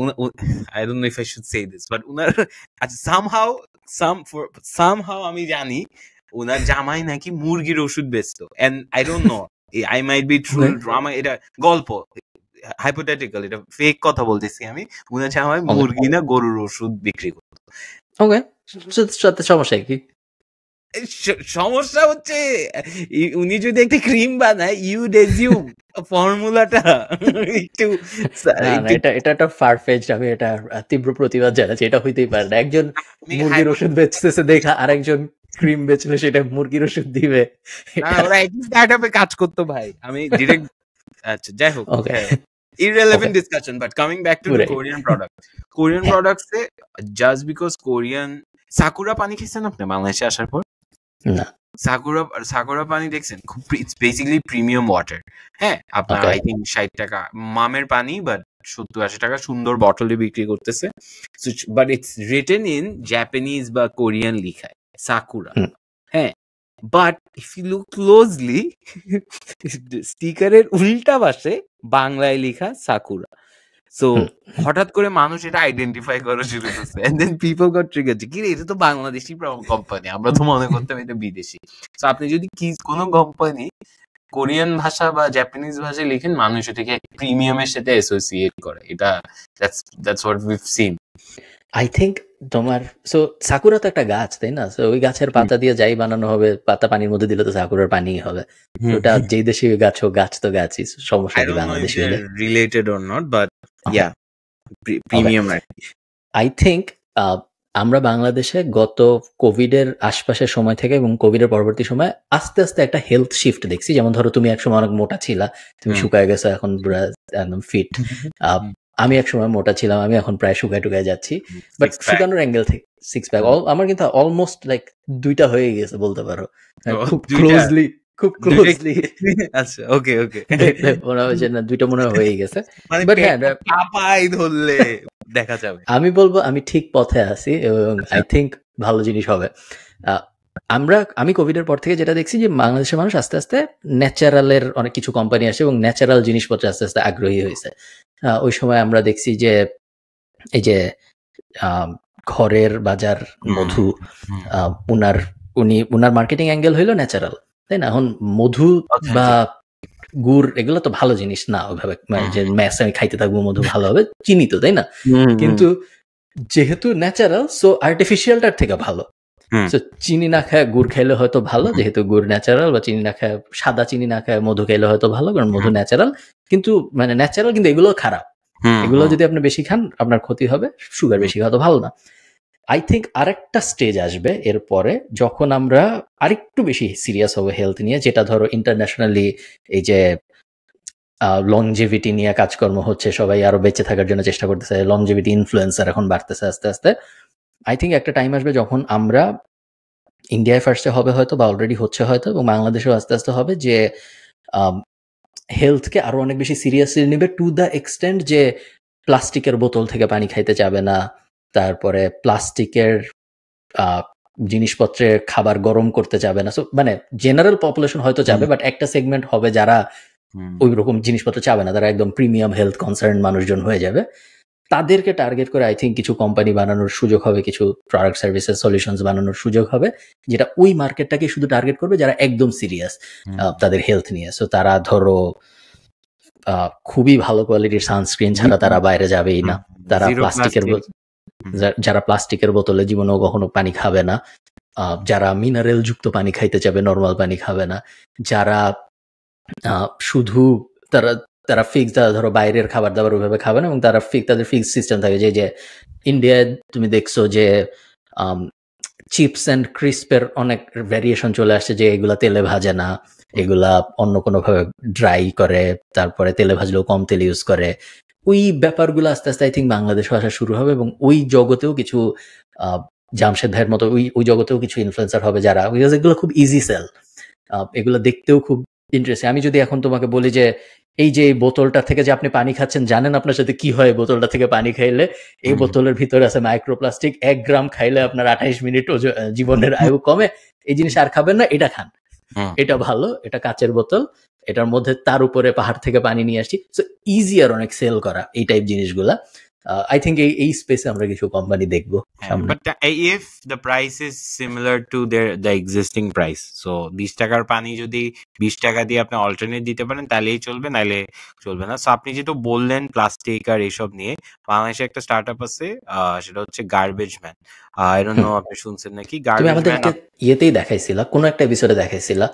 I don't know if I should say this, but উনার আচ্ছা সামহাউ আমি জানি উনার জামাই নাকি মুরগির ওষুধ বেচতো, and I don't know, I might be true, আমার এটা গল্প, হাইপোথেটিক্যাল, এটা ফেক কথা বলতেছি আমি। উনার জামাই মুরগি না গরুর ওষুধ বিক্রি করতো। ওকে, সমস্যা কি? সমস্যা হচ্ছে উনি যদি একটা ক্রিম বানায়, ইউ এজিউম ফর্মুলাটা একটু এটা একটা ফারফেচড, আমি এটা তীব্র প্রতিবাদ জানাচ্ছি। এটা হইতেই পারে না, একজন মুরগির ওষুধ বেচতেছে দেখা আরেকজন ক্রিম বেচলে সেটা মুরগির ওষুধ দিবে। ওরা একই স্টার্টআপে কাজ করতো ভাই, আমি ডিরেক্ট আচ্ছা যাই হোক, irrelevant discussion, but coming back to the Korean products A just because Korean sakura পানি খেয়েছেন আপনি বাংলাদেশে আসার পর? না, সাকুরা পানি দেখছেন? It's basically premium water. হ্যাঁ, আপনার আই থিঙ্ক 60 টাকা মামের পানি, বাট 70-80 টাকা সুন্দর বটলে বিক্রি করতেছে। But it's written in Japanese বা কোরিয়ান লিখায় সাকুরা। হ্যাঁ, but if you look closely, স্টিকারের উল্টা পাশে বাংলায় লেখা সাকুরা। সো হঠাৎ করে মানুষ এটা আইডেন্টিফাই করা শুরু করছে, and then people got triggered, কি রে এটা তো বাংলাদেশি কোম্পানি, আমরা তো মনে করতাম এটা বিদেশি। সো আপনি যদি কোনো কোম্পানি কোরিয়ান ভাষা বা জাপানিজ ভাষায় লিখেন, মানুষ এটাকে প্রিমিয়ামের সাথে অ্যাসোসিয়েট করে। এটা that's what we've seen. I think তোমার সাকুরা তো একটা গাছ, তাই না? ওই গাছের পাতা দিয়ে যাই বানানো হবে, পাতা পানির মধ্যে দিলে তো সাকুরার পানি হবে। ওটা যেই দেশে গাছ হোক, গাছ তো গাছই, সমস্যা কি বাংলাদেশে হলে? Related or not, but yeah premium. I think আমরা বাংলাদেশে গত কোভিডের আশপাশের সময় থেকে এবং কোভিডের পরবর্তী সময় আস্তে আস্তে একটা হেলথ শিফট দেখছি। যেমন ধরো তুমি একসময় অনেক মোটা ছিলা, তুমি শুকায় গেছো, এখন পুরো একদম ফিট। আমি একসময় মোটা ছিলাম, আমি এখন প্রায় শুকায় যাচ্ছি, বাট শুকানোর অ্যাঙ্গেল থেকে সিক্স প্যাক আমার কিন্তু অলমোস্ট লাইক 2টা হয়ে গেছে বলতে পারো, খুব ক্লোজলি আচ্ছা ওকে মনে হয় যে না 2টা মনে হয়ে গেছে, বাট হ্যাঁ ধরলে দেখা যাবে। আমি বলবো আমি ঠিক পথে আছি এবং আই থিঙ্ক ভালো জিনিস হবে। আমি কোভিডের পর থেকে যেটা দেখছি যে বাংলাদেশের মানুষ আস্তে আস্তে ন্যাচারালের অনেক কিছু কোম্পানি আসে এবং ন্যাচারাল জিনিসপত্র আস্তে আস্তে আগ্রহী হয়েছে। ওই সময় আমরা দেখছি যে এই যে ঘরের বাজার মধু, উনার মার্কেটিং অ্যাঙ্গেল হইলো ন্যাচারাল, তাই না? এখন মধু বা গুড় এগুলো তো ভালো জিনিস না ওইভাবে, যে ম্যাস আমি খাইতে থাকবো মধু ভালো হবে, চিনি তো, তাই না? কিন্তু যেহেতু ন্যাচারাল, সো আর্টিফিশিয়ালটার থেকে ভালো। চিনি না খায় গুড় খাইলে হয়তো ভালো, যেহেতু গুড় ন্যাচারাল, বা চিনি না খায়, সাদা চিনি না খায় মধু খাইলে হয়তো ভালো, কারণ মধু ন্যাচারাল। কিন্তু মানে ন্যাচারাল কিন্তু এগুলো খারাপ, এগুলো যদি আপনি বেশি খান আপনার ক্ষতি হবে, সুগার বেশি খাওয়া তো ভালো না। আই থিঙ্ক আরেকটা স্টেজ আসবে এরপরে, যখন আমরা আরেকটু বেশি সিরিয়াস হবো হেলথ নিয়ে, যেটা ধরো ইন্টারন্যাশনালি এই যে লংজিভিটি নিয়ে কাজকর্ম হচ্ছে, সবাই আরো বেঁচে থাকার জন্য চেষ্টা করতেছে, লংজিভিটি ইনফ্লুয়েন্সার এখন বাড়তেছে আস্তে আস্তে। আই থিঙ্ক একটা টাইম আসবে যখন আমরা ইন্ডিয়ায় ফার্স্টে হবে হয়তো, বা অলরেডি হচ্ছে হয়তো, এবং বাংলাদেশেও আস্তে আস্তে হবে, যে হেলথকে আরো অনেক বেশি সিরিয়াসলি নেবে, টু দ্য এক্সটেন্ট যে প্লাস্টিকের বোতল থেকে পানি খাইতে যাবে না, তারপরে প্লাস্টিকের জিনিসপত্রে খাবার গরম করতে যাবে না। মানে জেনারেল পপুলেশন হয়তো যাবে, বাট একটা সেগমেন্ট হবে যারা ওই রকম জিনিসপত্র চাবে না, তারা একদম প্রিমিয়াম হেলথ কনসার্ন মানুষজন হয়ে যাবে। তাদেরকে টার্গেট করে আই থিঙ্ক কিছু কোম্পানি বানানোর সুযোগ হবে, কিছু প্রোডাক্ট সার্ভিসেস সলিউশনস বানানোর সুযোগ হবে, যেটা ওই মার্কেটটাকে শুধু টার্গেট করবে যারা একদম সিরিয়াস তাদের হেলথ নিয়ে। সো তারা ধরো খুবই ভালো কোয়ালিটির সানস্ক্রিন ছাড়া তারা বাইরে যাবেই না, তারা যারা প্লাস্টিকের বোতলে জীবনেও কখনো পানি খাবে না, যারা মিনারেল যুক্ত পানি খাইতে চাবে, নর্মাল পানি খাবে না, যারা শুধু তারা ফিক্স, ধরো বাইরের খাবার দাবার ওইভাবে খাবে না, এবং তারা তাদের ফিক্স সিস্টেম থাকে। যে ইন্ডিয়ায় তুমি দেখছো যে চিপস অ্যান্ড ক্রিস্পের অনেক ভ্যারিয়েশন চলে আসছে, যে এগুলা তেলে ভাজে না, এগুলা অন্য কোনো ভাবে ড্রাই করে, তারপরে তেলে ভাজলেও কম তেল ইউজ করে। ওই ব্যাপারগুলো আস্তে আস্তে আই থিঙ্ক বাংলাদেশও আসা শুরু হবে, এবং ওই জগতেও কিছু জামশেদ ভাইয়ের মতো ওই জগতেও কিছু ইনফ্লুয়েন্সার হবে যারা, এগুলো খুব ইজি সেল, এগুলো দেখতেও খুব ইন্টারেস্টিং। আমি যদি এখন তোমাকে বলি যে এই যে এই বোতলটা থেকে যে আপনি পানি খাচ্ছেন, জানেন আপনার সাথে কি হয় বোতলটা থেকে পানি খাইলে? এই বোতলের ভিতরে আছে মাইক্রোপ্লাস্টিক, 1 গ্রাম খাইলে আপনার 28 মিনিট জীবনের আয়ু কমে, এই জিনিস আর খাবেন না, এটা খান, এটা ভালো, এটা কাচের বোতল, এটার মধ্যে তার উপরে পাহাড় থেকে পানি নিয়ে আসছি। সো ইজিয়ার অনেক সেল করা এই টাইপ জিনিসগুলা। আই থিঙ্ক এই স্পেসে আমরা কিছু কোম্পানি দেখবো সামনে। But if the price is similar to the existing price, so 20 টাকার পানি যদি 20 টাকা দিয়ে আপনি অল্টারনেট দিতে পারেন তাহলেই চলবে, নাইলে চলবে না। সো আপনি যেহেতু বললেন প্লাস্টিক আর এসব নিয়ে, বাংলাদেশে একটা স্টার্টআপ আছে, সেটা হচ্ছে garbage man. I don't no আপনি শুনছেন নাকি তুমি গার্বেজ ম্যান? আমাদেরকে ইয়েতেই দেখাইছিলা, কোন একটা এপিসোডে দেখাইছিলা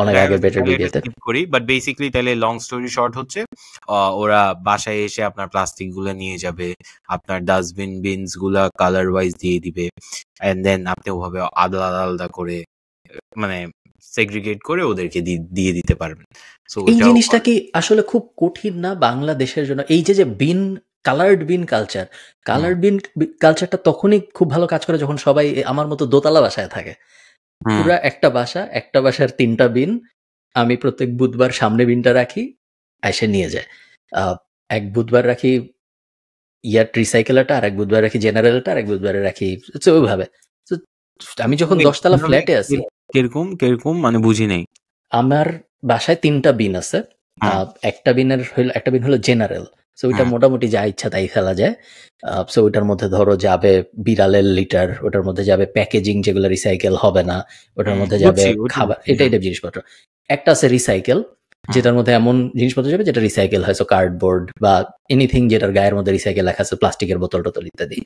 অনেক আগে, বেটার ভিডিওতে। করি, বাট বেসিক্যালি তাহলে লং স্টোরি শর্ট হচ্ছে ওরা বাসায় এসে আপনার প্লাস্টিক গুলা নিয়ে যাবে, আপনার ডাস্টবিন বিনস গুলা কালার ওয়াইজ দিয়ে দিবে, এন্ড দেন আপনি ওভাবে আলাদা আলাদা করে মানে সেগ্রিগেট করে ওদেরকে দিয়ে দিতে পারবেন। সো এই জিনিসটা কি আসলে খুব কঠিন না বাংলাদেশের জন্য? এই যে বিন, কালার্ড বিন কালচার, কালার্ড বিন কালচারটা তখনই খুব ভালো কাজ করে যখন সবাই আমার মতো দোতলা বাসায় থাকে। পুরা একটা বাসার 3টা বিন, আমি প্রত্যেক বুধবার সামনে বিনটা রাখি, এসে নিয়ে যায়। এক বুধবার রাখি ইয়ার রিসাইকেলারটা, আর এক বুধবার রাখি জেনারেলটা, আর এক বুধবারে রাখি ওইভাবে। আমি যখন 10 তলা ফ্ল্যাটে আছি। কিরকম মানে বুঝি নাই। আমার বাসায় 3টা বিন আছে। একটা বিন হলো জেনারেল, সো ওইটা মোটামুটি যা ইচ্ছা তাই ফেলা যায়। সো ওইটার মধ্যে ধরো যাবে বিড়ালের লিটার, ওটার মধ্যে যাবে প্যাকেজিং যেগুলো রিসাইকেল হবে না, ওটার মধ্যে যাবে খাবার, এটা জিনিসপত্র। একটা আছে রিসাইকেল, যেটার মধ্যে এমন জিনিসপত্র যাবে যেটা রিসাইকেল হয়, সো কার্ডবোর্ড বা এনিথিং যেটার গায়ের মধ্যে রিসাইকেল লেখা আছে, প্লাস্টিকের বোতল টোতল ইত্যাদি।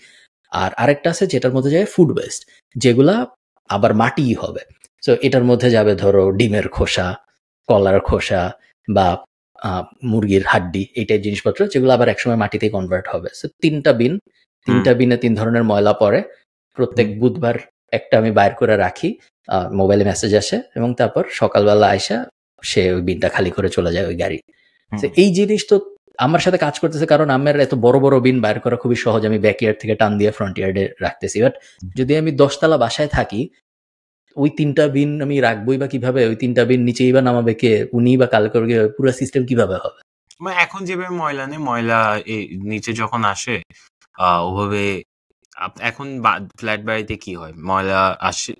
আর আরেকটা আছে যেটার মধ্যে যাবে ফুড ওয়েস্ট, যেগুলা আবার মাটিই হবে। সো এটার মধ্যে যাবে ধরো ডিমের খোসা, কলার খোসা বা মুরগির হাড্ডি, এই টাইপ জিনিসপত্র, যেগুলো আবার একসময় মাটিতে কনভার্ট হবে। সো 3টা বিনে 3 ধরনের ময়লা পড়ে। প্রত্যেক বুধবার একটা আমি বাইর করে রাখি, মোবাইলে মেসেজ আসে, এবং তারপর সকালবেলা আইসা সে ওই বিনটা খালি করে চলে যায় ওই গাড়ি। এই জিনিস তো আমার সাথে কাজ করতেছে, কারণ আমার এত বড় বড় বিন বাইর করা খুবই সহজ, আমি ব্যাকইয়ার্ড থেকে টান দিয়ে ফ্রন্ট ইয়ার্ডে রাখতেছি। বাট যদি আমি 10 তলা বাসায় থাকি, ওই 3টা বিন আমি রাখবোই বা কিভাবে? ওই 3টা বিন নিচেই বা নামাবে কে? উনি বা কাল করে পুরো সিস্টেম কিভাবে হবে? এখন যেভাবে ময়লা নিচে যখন আসে ওভাবে, এখন ফ্ল্যাট বাড়িতে কি হয়, ময়লা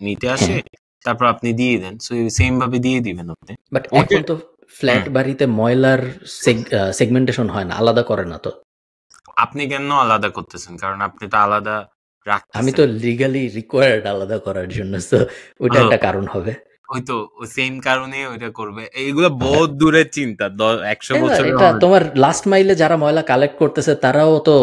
নিতে আসে, তারপর আপনি দিয়ে দেন, সো সেম ভাবে দিয়ে দিবেন আপনি। বাট এখন তো ফ্ল্যাট বাড়িতে ময়লার সেগমেন্টেশন হয় না, আলাদা করে না তো। আপনি কেন আলাদা করতেছেন? কারণ আপনি তো আলাদা রাখতেছেন। আমি তো লিগালি রিকোয়ার্ড আলাদা করার জন্য, সো ওটা একটা কারণ হবে। ওই তো সেম কারণে ওইটা করবে। এইগুলো বহুত দূরের চিন্তা, 100 বছর। এটা তোমার লাস্ট মাইলে যারা ময়লা কালেক্ট করতেছে তারাও তো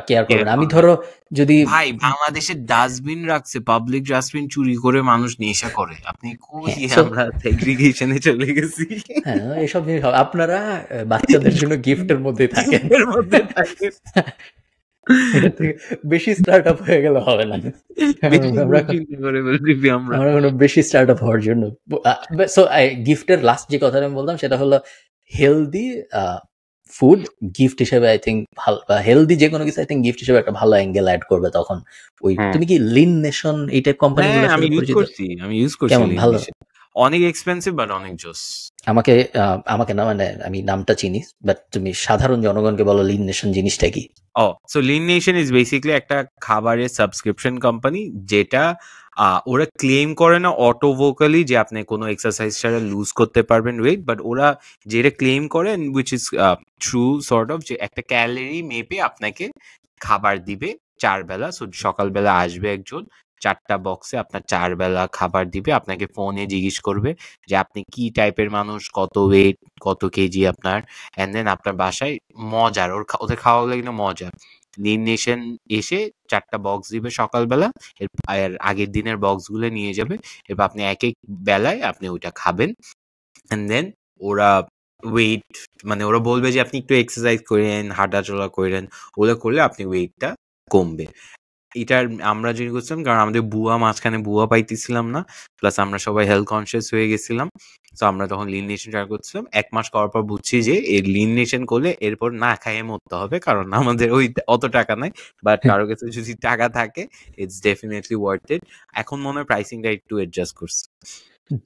কেয়ার করবে না। আমি ধরো যদি ভাই বাংলাদেশে ডাস্টবিন রাখছে, পাবলিক ডাস্টবিন চুরি করে মানুষ নেশা করে, আপনি কই আমরা সেগ্রিগেশনে চলে গেছি। হ্যাঁ, এসব জিনিস আপনারা বাচ্চাদের জন্য গিফটের মধ্যে থাকেন, বেশি স্টার্ট আপ হয়ে গেলে হবে না। আমরা বেশি স্টার্ট আপ হওয়ার জন্য। সো গিফটের লাস্ট যে কথাটা আমি বলতাম সেটা হলো হেলদি ফুড গিফট হিসেবে, আই থিঙ্ক ভালো, হেলদি যে কোনো কিছু আই থিঙ্ক গিফট হিসেবে একটা ভালো অ্যাঙ্গেল অ্যাড করবে তখন। ওই তুমি কি লিন নেশন এই টাইপ কোম্পানিগুলোর সাথে পরিচিত? আমি ইউজ করছি। কেমন? ভালো? অনেক এক্সপেন্সিভ বাট অনেক জোস। আমাকে না, মানে আমি নামটা চিনি, বাট তুমি সাধারণ জনগণকে বলো লিন নেশন জিনিসটা কি? So lean nation is basically একটা খাবারের সাবস্ক্রিপশন কোম্পানি, যেটা ওরা ক্লেম করে না অটো ভোকালি যে আপনি কোনো এক্সারসাইজ ছাড়া লুজ করতে পারবেন ওয়েট, বাট ওরা যেটা ক্লেম করে which is true sort of, যে একটা ক্যালোরি মেপে আপনাকে খাবার দিবে 4 বেলা। সো সকালবেলা আসবে একজন, 4টা বক্সে আপনার 4 বেলা খাবার দিবে, আপনাকে ফোনে জিজ্ঞেস করবে যে আপনি কি টাইপের মানুষ, কত ওয়েট, কত কেজি আপনার, এন্ড দেন আপনার বাসায় মজার ওদের খাওয়া লাগে না, মজা লিন নেশন এসে 4টা বক্স দিবে সকালবেলা, এর আগের দিনের বক্সগুলো নিয়ে যাবে, এবার আপনি এক এক বেলায় আপনি ওইটা খাবেন, এন্ড দেন ওরা ওয়েট, মানে ওরা বলবে যে আপনি একটু এক্সারসাইজ করেন, হাঁটাচলা করেন, ওগুলো করলে আপনি ওয়েটটা কমবে। এটার আমরা জেনে করছিলাম কারণ আমাদের মাঝখানে বুয়া পাইতেছিলাম না, প্লাস আমরা সবাই হেলথ কনসিয়াস হয়ে গেছিলাম। তো আমরা তখন লিন নেশন ট্রাই করছিলাম। 1 মাস করার পর বুঝছি যে এই লিন নেশন করলে এরপর না খাইয়ে মরতে হবে, কারণ আমাদের ওই অত টাকা নাই। বাট কারো কাছে যদি টাকা থাকে, ইটস ডেফিনেটলি ওয়ার্থ ইট। এখন মনে হয় প্রাইসিংটা একটু অ্যাডজাস্ট করছে।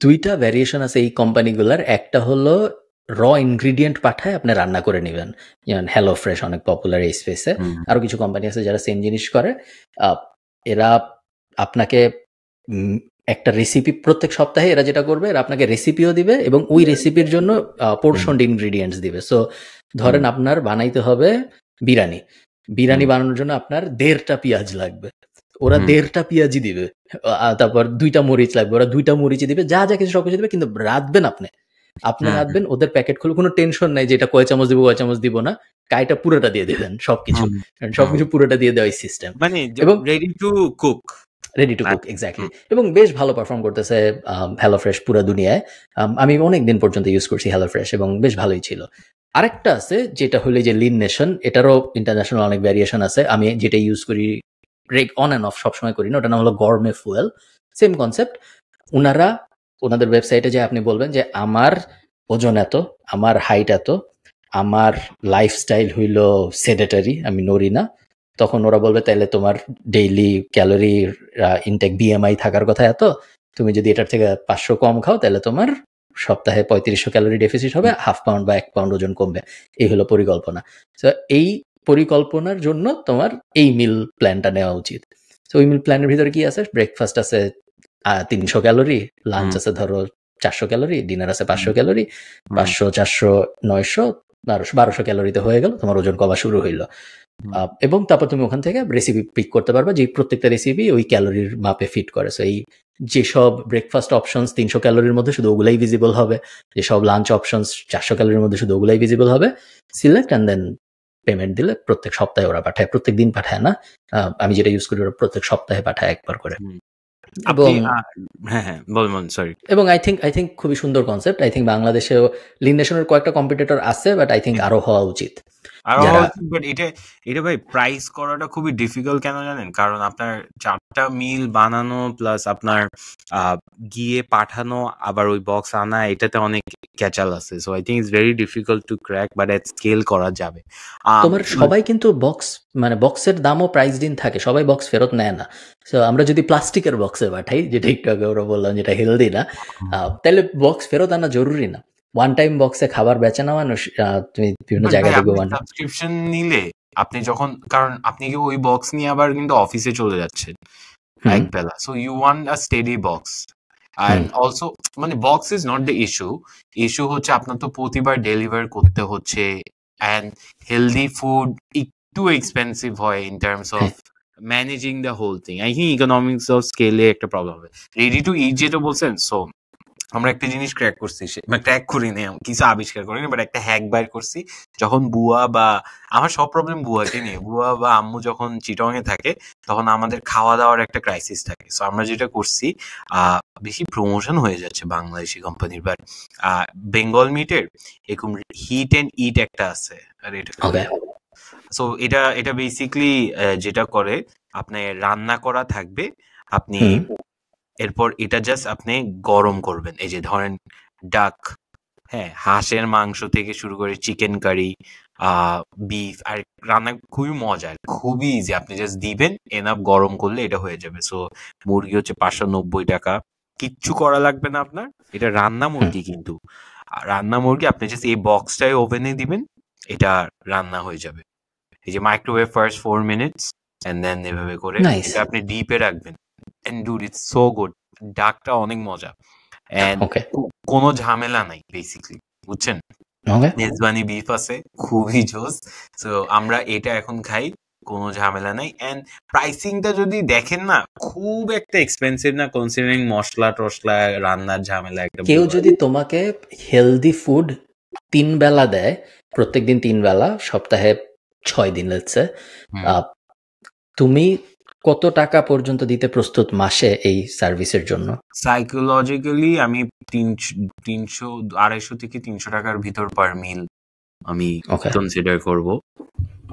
দুইটা ভ্যারিয়েশন আছে এই কোম্পানিগুলার। একটা হলো র ইনগ্রিডিয়েন্ট পাঠায় আপনি রান্না করে নেবেন, যেমন হ্যালো ফ্রেশ অনেক পপুলার এই স্পেসে। আরো কিছু কোম্পানি আছে যারা সেম জিনিস করে। এরা আপনাকে একটা রেসিপি প্রত্যেক সপ্তাহে এরা যেটা করবে, এরা আপনাকে রেসিপিও দিবে এবং ওই রেসিপির জন্য পোর্শনড ইনগ্রিডিয়েন্টস দিবে। সো ধরেন আপনার বানাইতে হবে বিরিয়ানি, বিরিয়ানি বানানোর জন্য আপনার 1.5টা পেঁয়াজ লাগবে, ওরা 1.5টা পেঁয়াজি দিবে। তারপর 2টা মরিচ লাগবে, ওরা 2টা মরিচ দিবে, যা যা কিছু সবকিছু দিবে, কিন্তু রাঁধবেন আপনি রাঁধবেন। ওদের প্যাকেট খুলে কোনো টেনশন নাই যে এটা কয় চামচ দিব কয় চামচ দিব না, কাইটা পুরোটা দিয়ে দেবেন সবকিছু, সবকিছু পুরোটা দিয়ে দেওয়া সিস্টেম। মানে এবং ready to cook, ready to cook, exactly. এবং বেশ ভালো পারফর্ম করতেছে হ্যালো ফ্রেশ পুরো দুনিয়ায়। আমি অনেক দিন পর্যন্ত ইউজ করছি হ্যালো ফ্রেশ এবং বেশ ভালোই ছিল। আরেকটা আছে যেটা হলো যে লিন নেশন, এটারও ইন্টারন্যাশনাল অনেক ভ্যারিয়েশন আছে। আমি যেটা ইউজ করি অন অ্যান্ড অফ, সবসময় করি না, ওটা নাম হলো গরমে ফুয়েল। Same concept. ওনাদের ওয়েবসাইটে যে আপনি বলবেন যে আমার ওজন এত, আমার হাইট এত, আমার লাইফস্টাইল হইল সেডেটারি, আমি নড়ি না, তখন ওরা বলবে তাহলে তোমার ডেইলি ক্যালোরি ইনটেক বিএমআই থাকার কথা এত, তুমি যদি এটার থেকে 500 কম খাও তাহলে তোমার সপ্তাহে 3500 ক্যালোরি ডেফিসিট হবে, 1/2 পাউন্ড বা 1 পাউন্ড ওজন কমবে। এই হলো পরিকল্পনা। তো এই পরিকল্পনার জন্য তোমার এই মিল প্ল্যানটা নেওয়া উচিত। তো ওই মিল প্ল্যানের ভিতরে কি আছে? ব্রেকফাস্ট আছে 300 ক্যালোরি, লাঞ্চ আছে ধরো 400 ক্যালোরি, ডিনার আছে 500 ক্যালোরি, 500 400 900 1200 ক্যালোরিতে হয়ে গেল, তোমার ওজন কমা শুরু হইলো। এবং তারপর তুমি ওখান থেকে রেসিপি পিক করতে পারবা যে প্রত্যেকটা রেসিপি ওই ক্যালোরির মাপে ফিট করে। সো এই যেসব ব্রেকফাস্ট অপশনস 300 ক্যালোরির মধ্যে শুধু ওগুলাই ভিজিবল হবে, যেসব লাঞ্চ অপশনস 400 ক্যালোরির মধ্যে শুধু ওগুলাই ভিজিবল হবে। সিলেক্ট অ্যান্ড দেন পেমেন্ট দিলে প্রত্যেক সপ্তাহে ওরা পাঠায়, প্রত্যেক দিন পাঠায় না। আমি যেটা ইউজ করি ওরা প্রত্যেক সপ্তাহে পাঠায় একবার করে। এবং আই থিঙ্ক খুবই সুন্দর কনসেপ্ট। আই থিঙ্ক বাংলাদেশেও লিন নেশনের কয়েকটা কম্পিটিটর আছে, বাট আই থিঙ্ক আরো হওয়া উচিত। বাট এটা ভাই প্রাইস করাটা খুবই ডিফিকাল্ট, কেন জানেন? কারণ আপনার 4টা মিল বানানো প্লাস আপনার গিয়ে পাঠানো আবার ওই বক্স আনা, এটাতে অনেক ক্যাচাল আছে। So I think it's very difficult two crack, but at scale করা যাবে। তোমার সবাই কিন্তু বক্সের দামও প্রাইস দিন থাকে, সবাই বক্স ফেরত নেয় না। সো আমরা যদি প্লাস্টিকের বক্সে পাঠাই, যেটা একটু আগে ওরা বললাম যেটা হেলদি না, তাহলে বক্স ফেরত আনা জরুরি না। ওয়ান টাইম বক্সে খাবার বেচা নেওয়া, তুমি বিভিন্ন জায়গায় দেখবে সাবস্ক্রিপশন নিলে আপনি যখন, কারণ আপনি কি ওই বক্স নিয়ে আবার কিন্তু অফিসে চলে যাচ্ছেন এক বেলা, so you want a steady box. And also মানে box is not the issue হচ্ছে আপনার তো প্রতিবার ডেলিভার করতে হচ্ছে, and healthy food একটু এক্সপেন্সিভ হয় in terms of managing the whole thing. I think economics of scale একটা প্রবলেম হবে। রেডি টু ইট যেটা বলছেন, সো আমরা একটা জিনিস ক্র্যাক করছি, ক্র্যাক করিনি, কিছু আবিষ্কার করিনি, বাট একটা হ্যাক বাইর করছি। যখন বুয়া বা আমার সব প্রবলেম বুয়াকে নিয়ে, বুয়া বা আম্মু যখন চিটং এ থাকে তখন আমাদের খাওয়া দাওয়ার একটা ক্রাইসিস থাকে। সো আমরা যেটা করছি, বেশি প্রমোশন হয়ে যাচ্ছে বাংলাদেশি কোম্পানির, বাট বেঙ্গল মিটের এরকম হিট এন্ড ইট একটা আছে। আর এটা সো এটা বেসিক্যালি যেটা করে, আপনি রান্না করা থাকবে, আপনি এরপর এটা জাস্ট আপনি গরম করবেন। এই যে ধরেন ডাক, হ্যাঁ, হাঁসের মাংস থেকে শুরু করে চিকেন কারি, বিফ, আর রান্না খুবই মজার, খুবই ইজি। আপনি জাস্ট দিবেন, এনাফ গরম করলে এটা হয়ে যাবে। সো মুরগি হচ্ছে 590 টাকা, কিচ্ছু করা লাগবে না আপনার। এটা রান্না মুরগি, কিন্তু রান্না মুরগি আপনি জাস্ট এই বক্সটাই ওভেনে দিবেন, এটা রান্না হয়ে যাবে। এই যে microwave first 4 minutes and then এভাবে করে এটা আপনি ডিপে রাখবেন। And dude, it's so good. ডাকটা অনেক মজা, and কোনো ঝামেলা নাই বেসিক্যালি, বুঝছেন? মেজবানি বিফ আছে, খুবই জোস। সো আমরা এটা এখন খাই, কোনো ঝামেলা নাই। এন্ড প্রাইসিংটা যদি দেখেন না, খুব একটা এক্সপেন্সিভ না, কনসিডারিং মশলা টসলা রান্নার ঝামেলা। একটা কেউ যদি তোমাকে হেলদি ফুড 3 বেলা দেয়, প্রত্যেকদিন 3 বেলা, সপ্তাহে 6 দিন লেটসে, তুমি কত টাকা পর্যন্ত দিতে প্রস্তুত মাসে এই সার্ভিসের জন্য? সাইকোলজিক্যালি আমি 300 250 থেকে 300 টাকার ভিতর পার মিল আমি কনসিডার করব।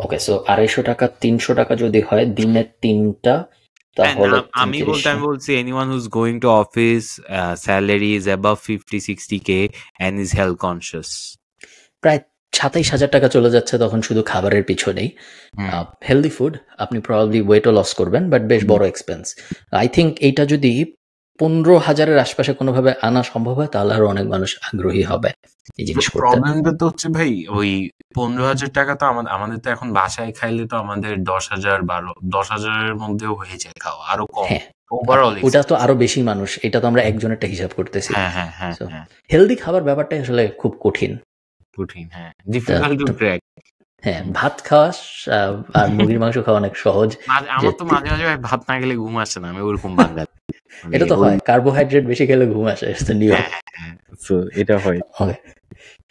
ওকে, সো 250 টাকা 300 টাকা যদি হয় দিনে 3টা, তাহলে আমি বলছি anyone who's going to office, salary is above 50-60k and is health conscious, প্রায় 27,000 টাকা চলে যাচ্ছে তখন শুধু খাবারের পিছনেই। হেলদি ফুড আপনি প্রবাবলি ওয়েটও লস করবেন, বাট বেশ বড় এক্সপেন্স। আই থিঙ্ক এইটা যদি 15,000-এর আশপাশে কোনোভাবে আনা সম্ভব হয় তাহলে আরো অনেক মানুষ আগ্রহী হবে এই জিনিস করতে। প্রবলেমটা তো হচ্ছে ভাই ওই 15,000 টাকা তো আমাদের তো এখন বাসায় খাইলে তো আমাদের 10,000-12,000-এর মধ্যেও হয়ে যায় খাওয়া, আরো কম হ্যাঁ ওভারঅল। ওটা তো আরো বেশি মানুষ, এটা তো আমরা একজনেরটা হিসাব করতেছি। হ্যাঁ হেলদি খাবার ব্যাপারটা আসলে খুব কঠিন, হ্যাঁ, ডিফিকাল্ট টু ক্র্যাক। হ্যাঁ, ভাত খাওয়া আর মুরগির মাংস খাওয়া অনেক সহজ। আমার তো মাঝে মাঝে ভাত না খেলে ঘুম আসছে না, আমি ওরকম বাঙালি। এটা তো হয়, কার্বোহাইড্রেট বেশি খেলে ঘুম আসে, নিয়ম। এটা হয়।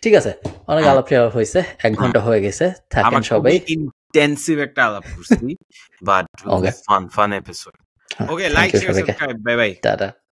ঠিক আছে, অনেক আলাপ হয়েছে, 1 ঘন্টা হয়ে গেছে। থাকেন সবাই। ইন্টেন্সিভ একটা আলাপ করছি, but fun episode. Okay, like share subscribe, bye bye, tata.